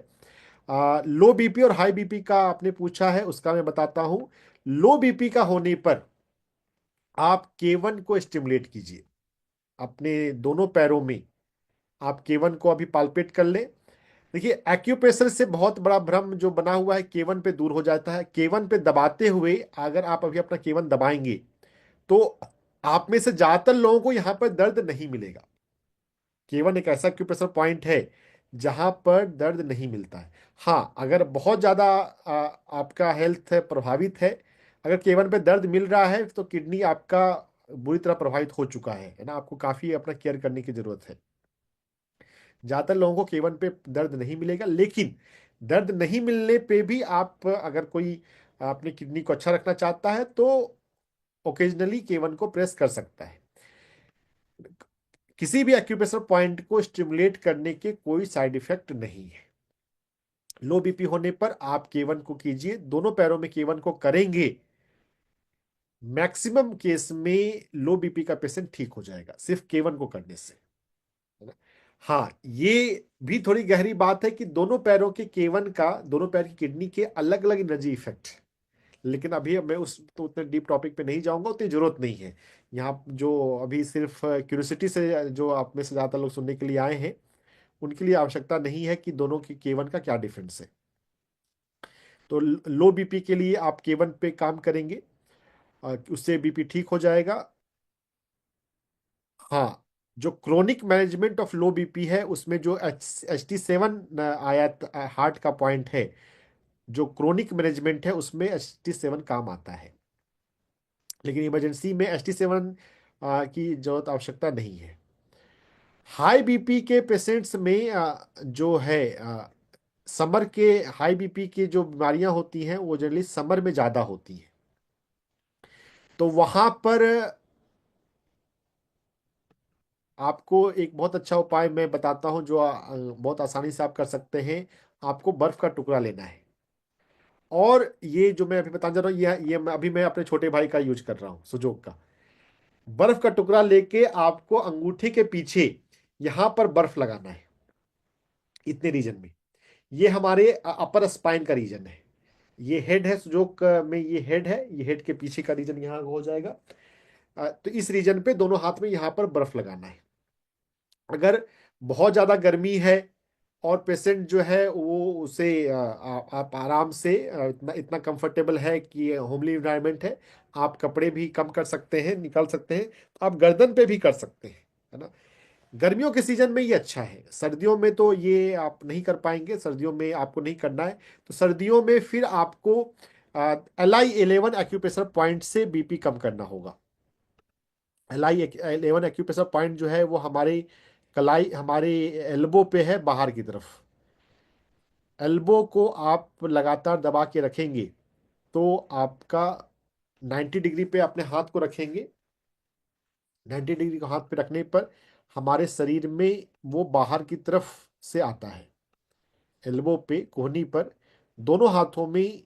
लो बीपी और हाई बीपी का आपने पूछा है, उसका मैं बताता हूं। लो बीपी का होने पर आप K1 को स्टिमुलेट कीजिए अपने दोनों पैरों में। आप K1 को अभी पाल्पेट कर ले। देखिए, एक्यूप्रेशर से बहुत बड़ा भ्रम जो बना हुआ है K1 पे दूर हो जाता है। K1 पे दबाते हुए अगर आप अभी अपना K1 दबाएंगे तो आप में से ज्यादातर लोगों को यहां पर दर्द नहीं मिलेगा। K1 एक ऐसा एक्यूप्रेशर पॉइंट है जहां पर दर्द नहीं मिलता है। हाँ, अगर बहुत ज्यादा आपका हेल्थ प्रभावित है, अगर K1 पे दर्द मिल रहा है तो किडनी आपका बुरी तरह प्रभावित हो चुका है ना, आपको काफी अपना केयर करने की जरूरत है। ज्यादातर लोगों को K1 पे दर्द नहीं मिलेगा, लेकिन दर्द नहीं मिलने पे भी आप अगर कोई अपनी किडनी को अच्छा रखना चाहता है तो ओकेजनली K1 को प्रेस कर सकता है। किसी भी एक्यूप्रेशर पॉइंट को स्टिमुलेट करने के कोई साइड इफेक्ट नहीं है। लो बीपी होने पर आप K1 को कीजिए, दोनों पैरों में K1 को करेंगे। मैक्सिमम केस में लो बीपी का पेशेंट ठीक हो जाएगा सिर्फ K1 को करने से, है ना। हाँ, ये भी थोड़ी गहरी बात है कि दोनों पैरों के K1 का दोनों पैर की किडनी के अलग अलग एनर्जी इफेक्ट है। लेकिन अभी मैं उस तो उतने डीप टॉपिक पे नहीं जाऊंगा, उतनी जरूरत नहीं है। यहाँ जो अभी सिर्फ क्यूरियोसिटी से जो आप में से ज्यादा लोग सुनने के लिए आए हैं, उनके लिए आवश्यकता नहीं है कि दोनों की K1 का क्या डिफरेंस है। तो लो बीपी के लिए आप K1 पे काम करेंगे, उससे बीपी ठीक हो जाएगा। हाँ, जो chronic management of low BP है उसमें जो HT7 आया हार्ट का पॉइंट है, जो क्रोनिक मैनेजमेंट है उसमें HT7 काम आता है। लेकिन इमरजेंसी में HT7 की जरूरत आवश्यकता नहीं है। हाई बीपी के पेशेंट्स में जो है समर के हाई बीपी की जो बीमारियां होती हैं वो जनरली समर में ज्यादा होती हैं। तो वहां पर आपको एक बहुत अच्छा उपाय मैं बताता हूँ जो बहुत आसानी से आप कर सकते हैं। आपको बर्फ का टुकड़ा लेना है, और ये जो मैं अभी बताने जा रहा हूँ अभी मैं अपने छोटे भाई का यूज कर रहा हूँ, सुजोग का। बर्फ का टुकड़ा लेके आपको अंगूठे के पीछे यहां पर बर्फ लगाना है, इतने रीजन में। ये हमारे अपर स्पाइन का रीजन है। ये हेड है सुजोग में, ये हेड है, ये हेड के पीछे का रीजन यहाँ हो जाएगा। तो इस रीजन पे दोनों हाथ में यहाँ पर बर्फ लगाना है। अगर बहुत ज्यादा गर्मी है और पेशेंट जो है वो उसे आप आराम से इतना इतना कंफर्टेबल है कि होमली इन्वायरमेंट है, आप कपड़े भी कम कर सकते हैं, निकाल सकते हैं, तो आप गर्दन पे भी कर सकते हैं, है ना। गर्मियों के सीजन में ये अच्छा है। सर्दियों में तो ये आप नहीं कर पाएंगे, सर्दियों में आपको नहीं करना है। तो सर्दियों में फिर आपको LI11 एक्यूप्रेशर पॉइंट से बीपी कम करना होगा। LI11 एक्यूप्रेशर पॉइंट जो है वो हमारे कलाई, हमारे एल्बो पे है, बाहर की तरफ। एल्बो को आप लगातार दबा के रखेंगे तो आपका 90 डिग्री पे अपने हाथ को रखेंगे। 90 डिग्री को हाथ पे रखने पर हमारे शरीर में वो बाहर की तरफ से आता है। एल्बो पे, कोहनी पर, दोनों हाथों में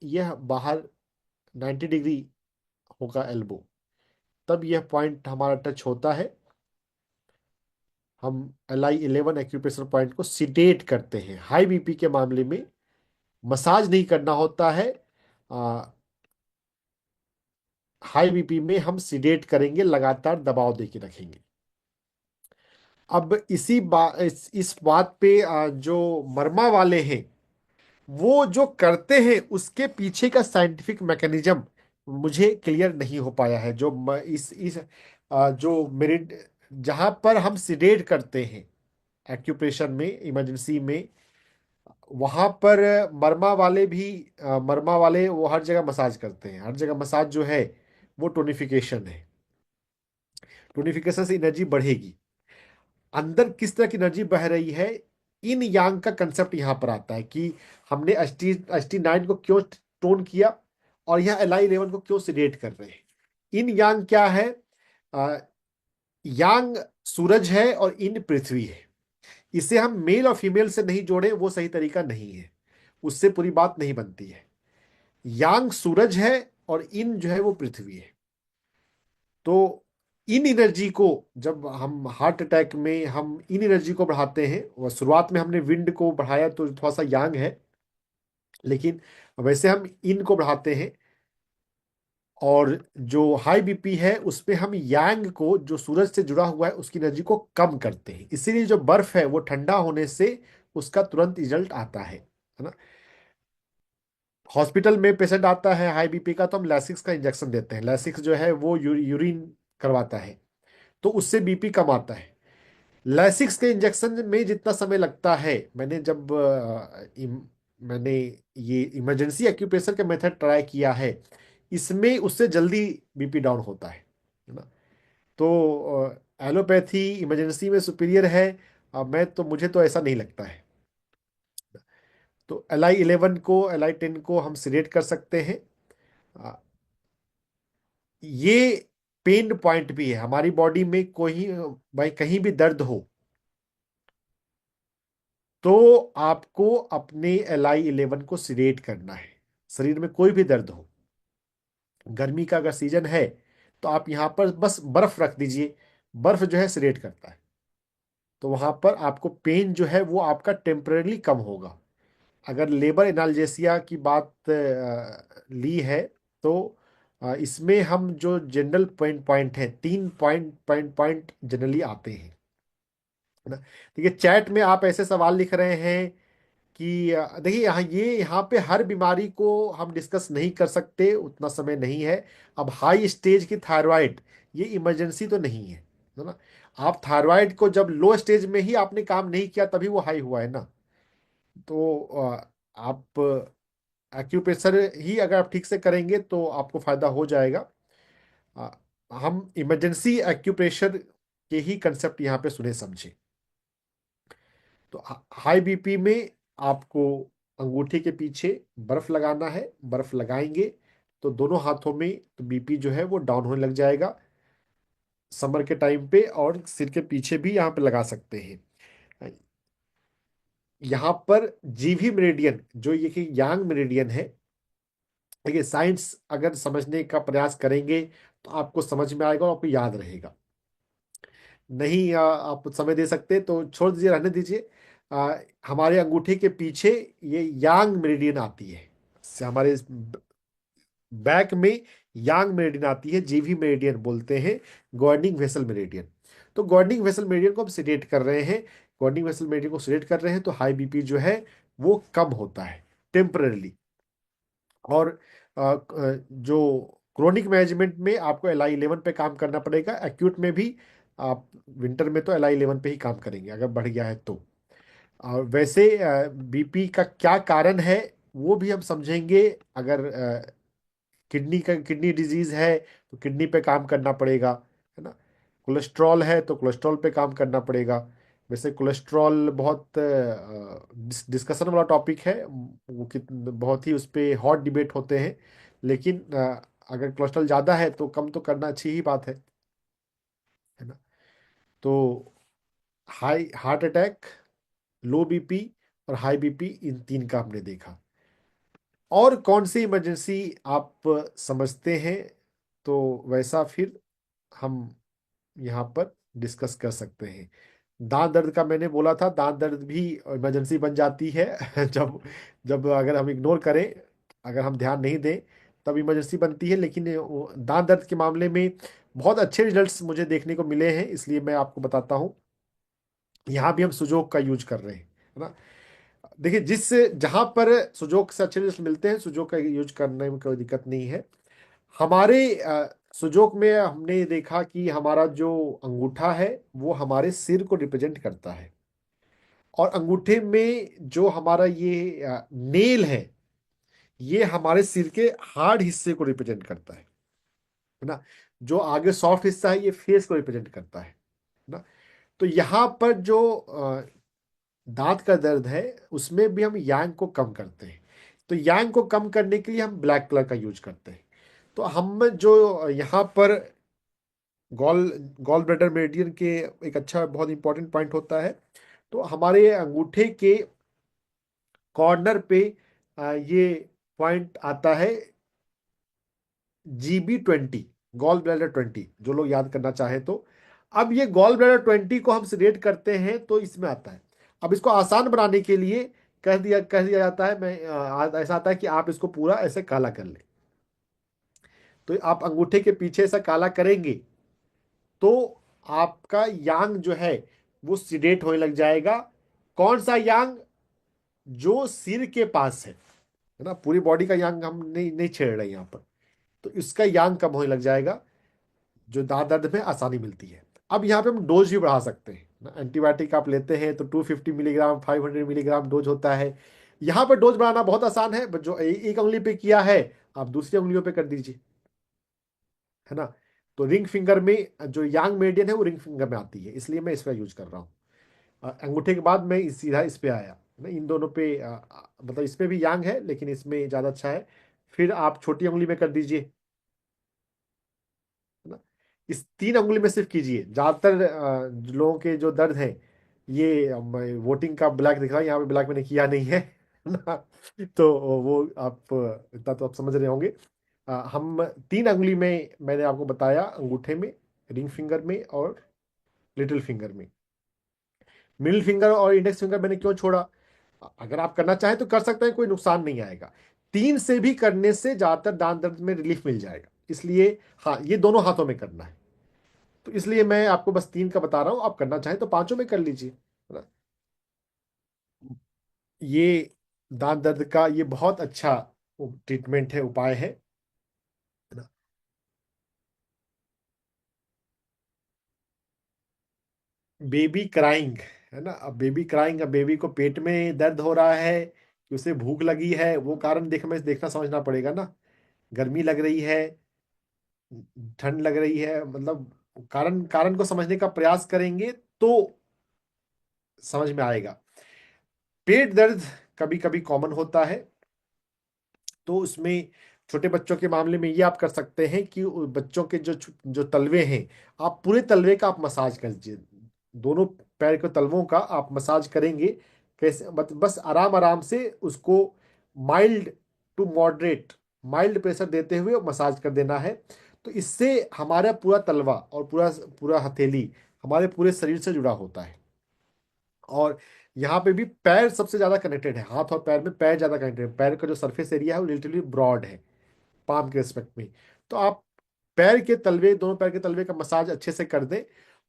यह बाहर 90 डिग्री होगा एल्बो, तब यह पॉइंट हमारा टच होता है। हम LI11 एक्यूप्रेशर पॉइंट को सिडेट करते हैं। हाई बीपी के मामले में मसाज नहीं करना होता है। हाई बीपी में हम सिडेट करेंगे, लगातार दबाव देके रखेंगे। अब इस बात पे जो मरमा वाले हैं वो जो करते हैं उसके पीछे का साइंटिफिक मैकेनिज्म मुझे क्लियर नहीं हो पाया है। जो इस जो मेरे जहां पर हम सिडेट करते हैं एक्यूप्रेशर में, इमरजेंसी में, वहां पर मरमा वाले वो हर जगह मसाज करते हैं। हर जगह मसाज जो है वो टोनिफिकेशन है। टोनिफिकेशन से एनर्जी बढ़ेगी। अंदर किस तरह की एनर्जी बह रही है, इन यांग का कंसेप्ट यहां पर आता है कि हमने ST9 को क्यों टोन किया और यहाँ LI11 को क्यों सिडेट कर रहे हैं। इन यांग क्या है? आ, यांग सूरज है और इन पृथ्वी है। इसे हम मेल और फीमेल से नहीं जोड़े, वो सही तरीका नहीं है, उससे पूरी बात नहीं बनती है। यांग सूरज है और इन जो है वो पृथ्वी है। तो इन एनर्जी को जब हम हार्ट अटैक में हम इन एनर्जी को बढ़ाते हैं, और शुरुआत में हमने विंड को बढ़ाया तो थोड़ा सा यांग है, लेकिन वैसे हम इन को बढ़ाते हैं। और जो हाई बीपी है उसपे हम यांग को, जो सूरज से जुड़ा हुआ है, उसकी एनर्जी को कम करते हैं। इसीलिए जो बर्फ है वो ठंडा होने से उसका तुरंत रिजल्ट आता है ना। हॉस्पिटल में पेशेंट आता है हाई बीपी का तो हम लैसिक्स का इंजेक्शन देते हैं। लैसिक्स जो है वो यूरिन करवाता है, तो उससे बीपी कम आता है। लैसिक्स के इंजेक्शन में जितना समय लगता है, मैंने ये इमरजेंसी एक्यूप्रेशर का मेथड ट्राई किया है, इसमें उससे जल्दी बीपी डाउन होता है ना। तो एलोपैथी इमरजेंसी में सुपीरियर है। मुझे तो ऐसा नहीं लगता है। तो LI11 को, LI10 को हम सिलेक्ट कर सकते हैं। अ, ये पेन पॉइंट भी है हमारी बॉडी में। कोई भाई कहीं भी दर्द हो तो आपको अपने LI11 को सिलेक्ट करना है। शरीर में कोई भी दर्द हो, गर्मी का अगर सीजन है तो आप यहाँ पर बस बर्फ रख दीजिए। बर्फ जो है सिलेक्ट करता है, तो वहां पर आपको पेन जो है वो आपका टेम्परेली कम होगा। अगर लेबर एनाल्जेसिया की बात ली है तो इसमें हम जो जनरल पॉइंट पॉइंट है, 3 पॉइंट जनरली आते हैं, है ना। देखिए चैट में आप ऐसे सवाल लिख रहे हैं कि देखिए यहाँ पे हर बीमारी को हम डिस्कस नहीं कर सकते, उतना समय नहीं है। अब हाई स्टेज की थायराइड, ये इमरजेंसी तो नहीं है ना। आप थायराइड को जब लो स्टेज में ही आपने काम नहीं किया तभी वो हाई हुआ है ना। तो आप एक्यूप्रेशर ही अगर आप ठीक से करेंगे तो आपको फायदा हो जाएगा। अ, हम इमरजेंसी एक्यूप्रेशर के ही कंसेप्ट यहाँ पे सुने समझे। तो हाई बीपी में आपको अंगूठे के पीछे बर्फ लगाना है। बर्फ लगाएंगे तो दोनों हाथों में तो बीपी जो है वो डाउन होने लग जाएगा। समर के टाइम पे, और सिर के पीछे भी यहाँ पे लगा सकते हैं। यहाँ पर जीवी मेरिडियन जो ये कि यांग मेरिडियन है, देखिए साइंस अगर समझने का प्रयास करेंगे तो आपको समझ में आएगा और आपको याद रहेगा। नहीं आप समय दे सकते तो छोड़ दीजिए, रहने दीजिए। हमारे अंगूठे के पीछे ये यांग मेरिडियन आती है, से हमारे बैक में यांग मेरिडियन आती है, जीवी मेरिडियन बोलते हैं, गवर्निंग वेसल मेरिडियन। तो गवर्निंग वेसल मेरिडियन को हम सिलेक्ट कर रहे हैं, गवर्निंग वेसल मेरिडियन को सिलेक्ट कर रहे हैं तो हाई बीपी जो है वो कम होता है टेम्परली। और जो क्रोनिक मैनेजमेंट में आपको LI11 पे काम करना पड़ेगा, एक्यूट में भी आप विंटर में तो LI11 पे ही काम करेंगे अगर बढ़ गया है तो। और वैसे बीपी का क्या कारण है वो भी हम समझेंगे। अगर किडनी डिजीज है तो किडनी पे काम करना पड़ेगा, है ना। कोलेस्ट्रॉल है तो कोलेस्ट्रॉल पे काम करना पड़ेगा। वैसे कोलेस्ट्रॉल बहुत डिस्कशन वाला टॉपिक है, वो बहुत ही उस पे हॉट डिबेट होते हैं, लेकिन अगर कोलेस्ट्रॉल ज़्यादा है तो कम तो करना अच्छी ही बात है ना। तो हाई हार्ट अटैक, लो बीपी और हाई बीपी, इन तीन का हमने देखा। और कौन सी इमरजेंसी आप समझते हैं तो वैसा फिर हम यहाँ पर डिस्कस कर सकते हैं। दांत दर्द का मैंने बोला था, दांत दर्द भी इमरजेंसी बन जाती है जब जब अगर हम इग्नोर करें, अगर हम ध्यान नहीं दें तब इमरजेंसी बनती है। लेकिन दांत दर्द के मामले में बहुत अच्छे रिजल्ट्स मुझे देखने को मिले हैं, इसलिए मैं आपको बताता हूँ। यहाँ भी हम सुजोग का यूज कर रहे हैं, है ना। देखिए जिस जहां पर सुजोग से अच्छे रिजल्ट मिलते हैं, सुजोग का यूज करने में कोई दिक्कत नहीं है। हमारे सुजोग में हमने देखा कि हमारा जो अंगूठा है वो हमारे सिर को रिप्रेजेंट करता है, और अंगूठे में जो हमारा ये नेल है ये हमारे सिर के हार्ड हिस्से को रिप्रेजेंट करता है ना। जो आगे सॉफ्ट हिस्सा है ये फेस को रिप्रेजेंट करता है ना। तो यहाँ पर जो दांत का दर्द है उसमें भी हम यांग को कम करते हैं। तो यांग को कम करने के लिए हम ब्लैक कलर का यूज करते हैं। तो हम जो यहाँ पर गॉल गॉल ब्लैडर मेरिडियन के एक अच्छा बहुत इंपॉर्टेंट पॉइंट होता है। तो हमारे अंगूठे के कॉर्नर पे ये पॉइंट आता है GB20, गॉल ब्लैडर 20, जो लोग याद करना चाहें तो। अब ये गॉल ब्लैडर 20 को हम सिलेक्ट करते हैं तो इसमें आता है। अब इसको आसान बनाने के लिए कह दिया जाता है, ऐसा आता है कि आप इसको पूरा ऐसे काला कर लें। तो आप अंगूठे के पीछे ऐसा काला करेंगे तो आपका यांग जो है वो सिडेट होने लग जाएगा। कौन सा यांग? जो सिर के पास है ना, पूरी बॉडी का यांग हम नहीं नहीं छेड़ रहे यहाँ पर। तो इसका यांग कम होने लग जाएगा, जो दांत दर्द में आसानी मिलती है। अब यहाँ पे हम डोज भी बढ़ा सकते हैं ना। एंटीबायोटिक आप लेते हैं तो 250 मिलीग्राम 500 मिलीग्राम डोज होता है। यहाँ पर डोज बढ़ाना बहुत आसान है, जो एक उंगली पे किया है आप दूसरी उंगलियों पे कर दीजिए, है ना। तो रिंग फिंगर में जो यांग मेरिडियन है वो रिंग फिंगर में आती है, इसलिए मैं इसका यूज कर रहा हूँ। अंगूठे के बाद मैं सीधा इस पे आया ना, इन दोनों पे मतलब इस पे भी यांग है लेकिन इसमें ज़्यादा अच्छा है। फिर आप छोटी उंगली में कर दीजिए, है ना। इस तीन उंगली में सिर्फ कीजिए। ज़्यादातर लोगों के जो दर्द है ये वोटिंग का ब्लैक दिख रहा है, यहाँ पे ब्लैक मैंने किया नहीं है ना। तो वो आप इतना तो आप समझ रहे होंगे। हम तीन उंगली में मैंने आपको बताया, अंगूठे में, रिंग फिंगर में और लिटिल फिंगर में। मिडिल फिंगर और इंडेक्स फिंगर मैंने क्यों छोड़ा? अगर आप करना चाहें तो कर सकते हैं, कोई नुकसान नहीं आएगा। तीन से भी करने से ज्यादातर दांत दर्द में रिलीफ मिल जाएगा, इसलिए हाँ ये दोनों हाथों में करना है। तो इसलिए मैं आपको बस तीन का बता रहा हूं, आप करना चाहें तो पांचों में कर लीजिए, है ना। ये दांत दर्द का ये बहुत अच्छा ट्रीटमेंट है, उपाय है ना। बेबी क्राइंग, है ना। अब बेबी क्राइंग, अब बेबी को पेट में दर्द हो रहा है कि उसे भूख लगी है, वो कारण देखना समझना पड़ेगा ना। गर्मी लग रही है, ठंड लग रही है, मतलब कारण कारण को समझने का प्रयास करेंगे तो समझ में आएगा। पेट दर्द कभी कभी कॉमन होता है, तो उसमें छोटे बच्चों के मामले में ये आप कर सकते हैं कि बच्चों के जो जो तलवे हैं, आप पूरे तलवे का आप मसाज कर दीजिए। दोनों पैर के तलवों का आप मसाज करेंगे। कैसे? बस आराम आराम से उसको mild to moderate, mild pressure देते हुए मसाज कर देना है। तो इससे हमारा पूरा तलवा और पूरा पूरा हथेली हमारे पूरे शरीर से जुड़ा होता है। और यहाँ पे भी पैर सबसे ज्यादा कनेक्टेड है, हाथ और पैर में पैर ज्यादा कनेक्टेड है। पैर का जो सरफेस एरिया है वो रिलेटिवली ब्रॉड है पाम के रिस्पेक्ट में। तो आप पैर के तलवे, दोनों पैर के तलवे का मसाज अच्छे से कर दें।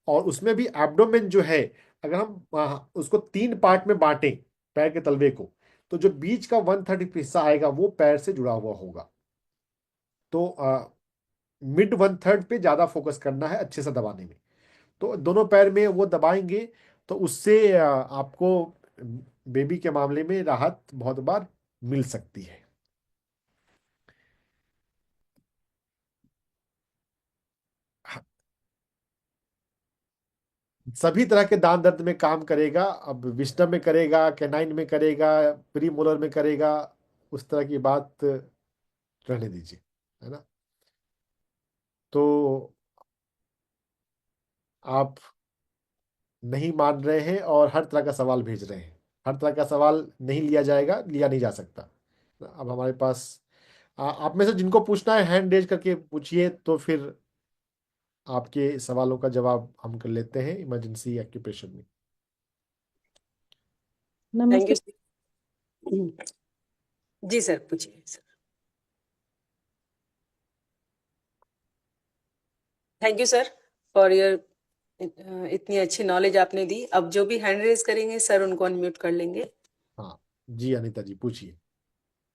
और उसमें भी एब्डोमेन जो है, अगर हम उसको 3 पार्ट में बांटें पैर के तलवे को, तो जो बीच का 1/3 हिस्सा आएगा वो पैर से जुड़ा हुआ होगा। तो मिड 1/3 पे ज्यादा फोकस करना है अच्छे से दबाने में। तो दोनों पैर में वो दबाएंगे तो उससे आपको बेबी के मामले में राहत बहुत बार मिल सकती है। सभी तरह के दांत दर्द में काम करेगा। अब विस्डम में करेगा, कैनाइन में करेगा, प्री मोलर में करेगा, उस तरह की बात रहने दीजिए, है ना। तो आप नहीं मान रहे हैं और हर तरह का सवाल भेज रहे हैं। हर तरह का सवाल नहीं लिया जाएगा, लिया नहीं जा सकता। अब हमारे पास आप में से जिनको पूछना है हैंड रेज करके पूछिए, तो फिर आपके सवालों का जवाब हम कर लेते हैं इमरजेंसी ऑक्यूपेशन में। थैंक नमस्ते। यू। जी सर, पूछिए sir. Thank you sir for your इतनी अच्छी नॉलेज आपने दी। अब जो भी हैंड रेज करेंगे सर उनको अनम्यूट कर लेंगे। हाँ जी, अनीता जी पूछिए।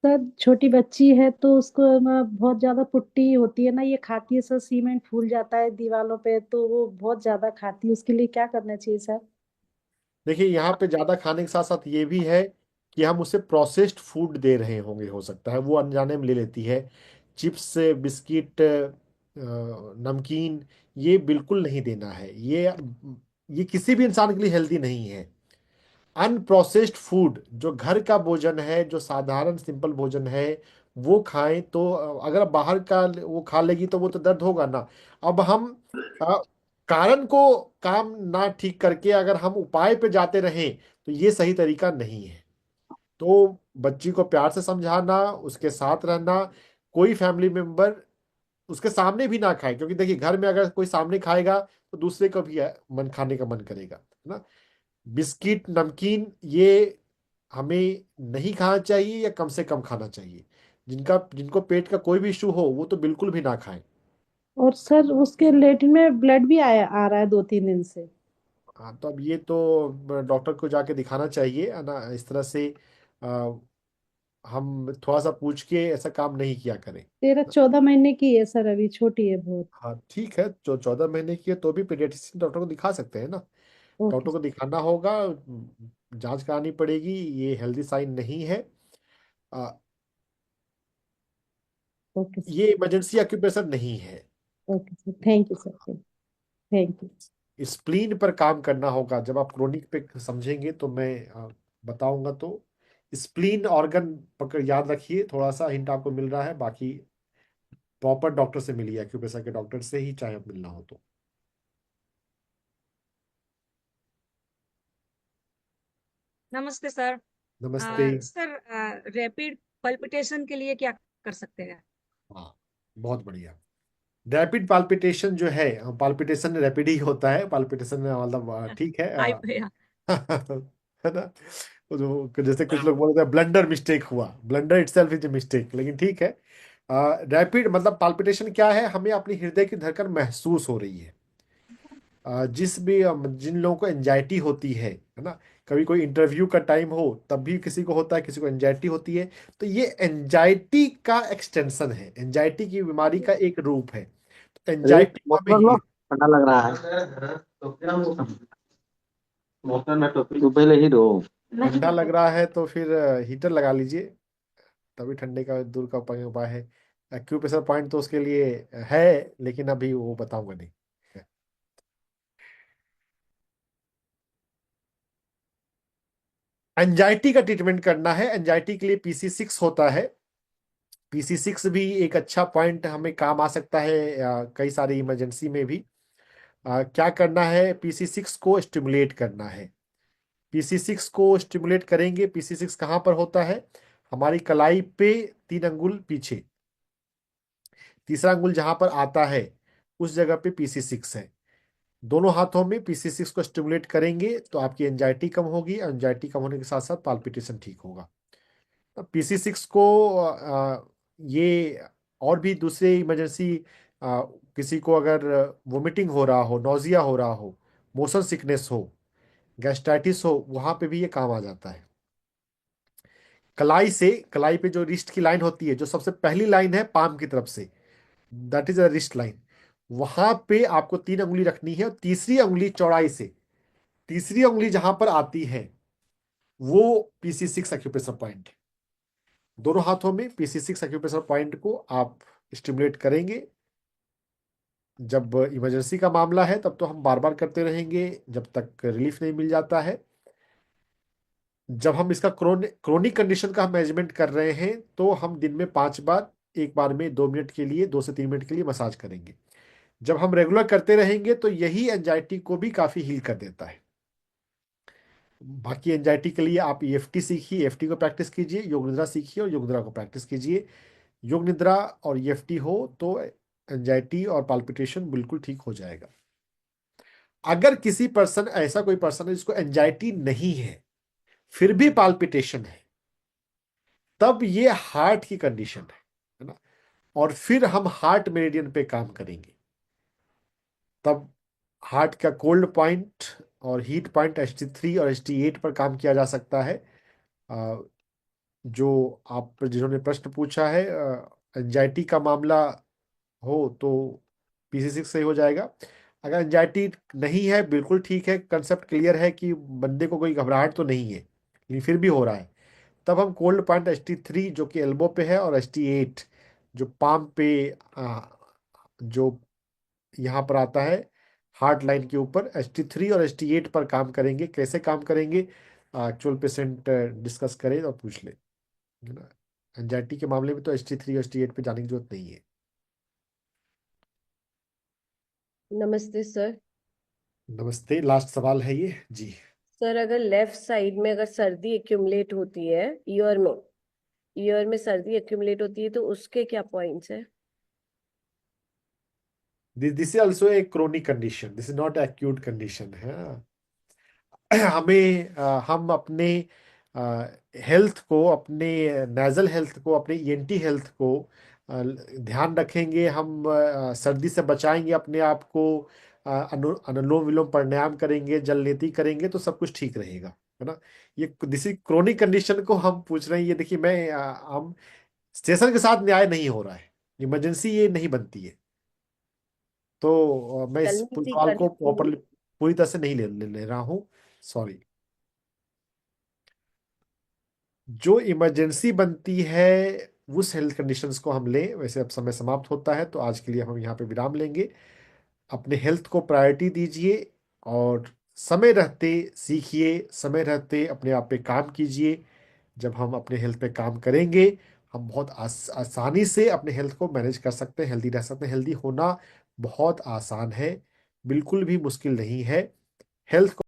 सर छोटी बच्ची है तो उसको ना बहुत ज्यादा पुट्टी होती है ना, ये खाती है सर, सीमेंट फूल जाता है दीवारों पे तो वो बहुत ज्यादा खाती है, उसके लिए क्या करना चाहिए सर? देखिए, यहाँ पे ज्यादा खाने के साथ साथ ये भी है कि हम उसे प्रोसेस्ड फूड दे रहे होंगे, हो सकता है वो अनजाने में ले लेती है। चिप्स, बिस्किट, नमकीन, ये बिल्कुल नहीं देना है। ये किसी भी इंसान के लिए हेल्दी नहीं है। अनप्रोसेस्ड फूड, जो घर का भोजन है, जो साधारण सिंपल भोजन है, वो खाएं। तो अगर बाहर का वो खा लेगी तो वो तो दर्द होगा ना। अब हम अ, कारण को काम ना ठीक करके अगर हम उपाय पे जाते रहें तो ये सही तरीका नहीं है। तो बच्ची को प्यार से समझाना, उसके साथ रहना। कोई फैमिली मेंबर उसके सामने भी ना खाए, क्योंकि देखिए घर में अगर कोई सामने खाएगा तो दूसरे को भी मन खाने का मन करेगा, है ना। बिस्किट, नमकीन, ये हमें नहीं खाना चाहिए या कम से कम खाना चाहिए। जिनको पेट का कोई भी इशू हो वो तो बिल्कुल भी ना खाएं। और सर उसके लेटिन में ब्लड भी आ रहा है 2-3 दिन से। हाँ, तो अब ये तो डॉक्टर को जाके दिखाना चाहिए, है ना। इस तरह से आ, हम थोड़ा सा पूछ के ऐसा काम नहीं किया करें। 13-14 महीने की है सर, अभी छोटी है बहुत। हाँ ठीक है, जो 14 महीने की है तो भी पीडियाट्रिशियन डॉक्टर को दिखा सकते हैं ना। ओके डॉक्टर को दिखाना होगा, जांच करानी पड़ेगी। ये हेल्दी साइन नहीं है। आ, ओके सर। ये इमरजेंसी ऑक्यूपेशन नहीं है। Okay sir, thank you sir, thank you. Spleen पर काम करना होगा। जब आप क्रोनिक पे समझेंगे तो मैं बताऊंगा। तो स्प्लीन ऑर्गन पकड़ याद रखिए, थोड़ा सा हिंट आपको मिल रहा है। बाकी प्रॉपर डॉक्टर से मिलिए, एक्यूप्रेशर के डॉक्टर से ही, चाहे आप मिलना हो तो। नमस्ते सर। नमस्ते। सर रैपिड पल्पिटेशन के लिए क्या कर सकते हैं? हाँ, बहुत बढ़िया। रैपिड पाल्पिटेशन जो है, पाल्पिटेशन रैपिड ही होता है, पाल्पिटेशन में मतलब ठीक है। हाई भैया। है ना। वो जैसे कुछ लोग बोलते हैं ब्लंडर मिस्टेक हुआ, blunder itself is a mistake, लेकिन ठीक है। रैपिड मतलब पाल्पिटेशन क्या है, हमें अपनी हृदय की धड़कन महसूस हो रही है। जिन लोगों को एंजाइटी होती है ना। कभी कोई इंटरव्यू का टाइम हो तब भी किसी को होता है, किसी को एंजाइटी होती है। तो ये एंजाइटी का एक्सटेंशन है, एंजाइटी की बीमारी का एक रूप है। तो अरे एंजाइटी को मत हमें कर लो, ठंडा लग रहा है। मोटर में टोपी तो पहले ही दो। ठंडा लग रहा है तो फिर हीटर लगा लीजिए, तभी ठंडे का दूर का उपाय है। एक्यूप्रेशर पॉइंट तो उसके लिए है, लेकिन अभी वो बताऊंगा नहीं। एंजाइटी का ट्रीटमेंट करना है। एंजाइटी के लिए PC6 होता है। PC6 भी एक अच्छा पॉइंट हमें काम आ सकता है कई सारी इमरजेंसी में भी। क्या करना है, PC6 को स्टिमुलेट करना है। PC6 को स्टिमुलेट करेंगे। PC6 कहाँ पर होता है? हमारी कलाई पे 3 अंगुल पीछे, तीसरा अंगुल जहां पर आता है उस जगह पे PC6 है। दोनों हाथों में PC6 को स्टिमुलेट करेंगे तो आपकी एंजाइटी कम होगी। एंजाइटी कम होने के साथ साथ पाल्पिटेशन ठीक होगा। PC6 को ये और भी दूसरे इमरजेंसी, किसी को अगर वोमिटिंग हो रहा हो, नोजिया हो रहा हो, मोशन सिकनेस हो, गैस्ट्राइटिस हो, वहां पे भी ये काम आ जाता है। कलाई पे जो रिस्ट की लाइन होती है, जो सबसे पहली लाइन है पाम की तरफ से, that is a wrist line. वहां पे आपको 3 अंगुली रखनी है और तीसरी अंगुली चौड़ाई से, तीसरी अंगुली जहां पर आती है वो PC6 एक्यूप्रेशर पॉइंट है। दोनों हाथों में PC6 एक्यूप्रेशर पॉइंट को आप स्टिमुलेट करेंगे। जब इमरजेंसी का मामला है तब तो हम बार बार करते रहेंगे जब तक रिलीफ नहीं मिल जाता है। जब हम इसका क्रोनिक कंडीशन का हम मैनेजमेंट कर रहे हैं तो हम दिन में 5 बार, एक बार में 2 मिनट के लिए, 2 से 3 मिनट के लिए मसाज करेंगे। जब हम रेगुलर करते रहेंगे तो यही एंजाइटी को भी काफी हील कर देता है। बाकी एंजाइटी के लिए आप EFT सीखिए, EFT को प्रैक्टिस कीजिए, योग निद्रा सीखिए और योग निद्रा को प्रैक्टिस कीजिए। योग निद्रा और EFT हो तो एंजाइटी और पाल्पिटेशन बिल्कुल ठीक हो जाएगा। अगर किसी पर्सन, ऐसा कोई पर्सन है जिसको एंजाइटी नहीं है फिर भी पाल्पिटेशन है, तब ये हार्ट की कंडीशन है ना। और फिर हम हार्ट मेरिडियन पे काम करेंगे। तब हार्ट का कोल्ड पॉइंट और हीट पॉइंट HT3 और HT8 पर काम किया जा सकता है। जो आप जिन्होंने प्रश्न पूछा है, एंजाइटी का मामला हो तो PC6 सही हो जाएगा। अगर एंजाइटी नहीं है, बिल्कुल ठीक है, कंसेप्ट क्लियर है कि बंदे को कोई घबराहट तो नहीं है लेकिन फिर भी हो रहा है, तब हम कोल्ड पॉइंट HT3 जो कि एल्बो पे है और HT8 जो पाम पे, जो यहाँ पर आता है हार्ट लाइन के ऊपर, HT3 और HT8 पर काम करेंगे। कैसे काम करेंगे एक्चुअल पेशेंट डिस्कस करे और पूछ ले, है ना। एंजाइटी के मामले में तो HT3 और HT8 पे जाने की जरूरत नहीं है। नमस्ते सर। नमस्ते, लास्ट सवाल है ये जी। सर, अगर लेफ्ट साइड में अगर सर्दी एक्यूमुलेट होती है, ईयर में सर्दी एक्यूमुलेट होती है, तो उसके क्या पॉइंट्स है? This is also a chronic condition, this is not acute condition है। हम अपने हेल्थ को, अपने नेजल हेल्थ को, अपने ENT हेल्थ को ध्यान रखेंगे। हम सर्दी से बचाएंगे अपने आप को, अनुलोम विलोम प्राणायाम करेंगे, जल नीति करेंगे तो सब कुछ ठीक रहेगा, है ना। ये दिस क्रोनिक कंडीशन को हम पूछ रहे हैं। ये देखिए, मैं हम स्टेशन के साथ न्याय नहीं हो रहा है, इमरजेंसी ये नहीं बनती है। तो मैं इस जल नीति सवाल को करनी प्रॉपरली पूरी तरह से नहीं ले रहा हूँ, सॉरी। जो इमरजेंसी बनती है उस हेल्थ कंडीशंस को हम लें। वैसे अब समय समाप्त होता है तो आज के लिए हम यहाँ पे विराम लेंगे। अपने हेल्थ को प्रायोरिटी दीजिए और समय रहते सीखिए, समय रहते अपने आप पे काम कीजिए। जब हम अपने हेल्थ पे काम करेंगे हम बहुत आसानी से अपने हेल्थ को मैनेज कर सकते हैं, हेल्दी रह सकते हैं। हेल्दी होना बहुत आसान है, बिल्कुल भी मुश्किल नहीं है। हेल्थ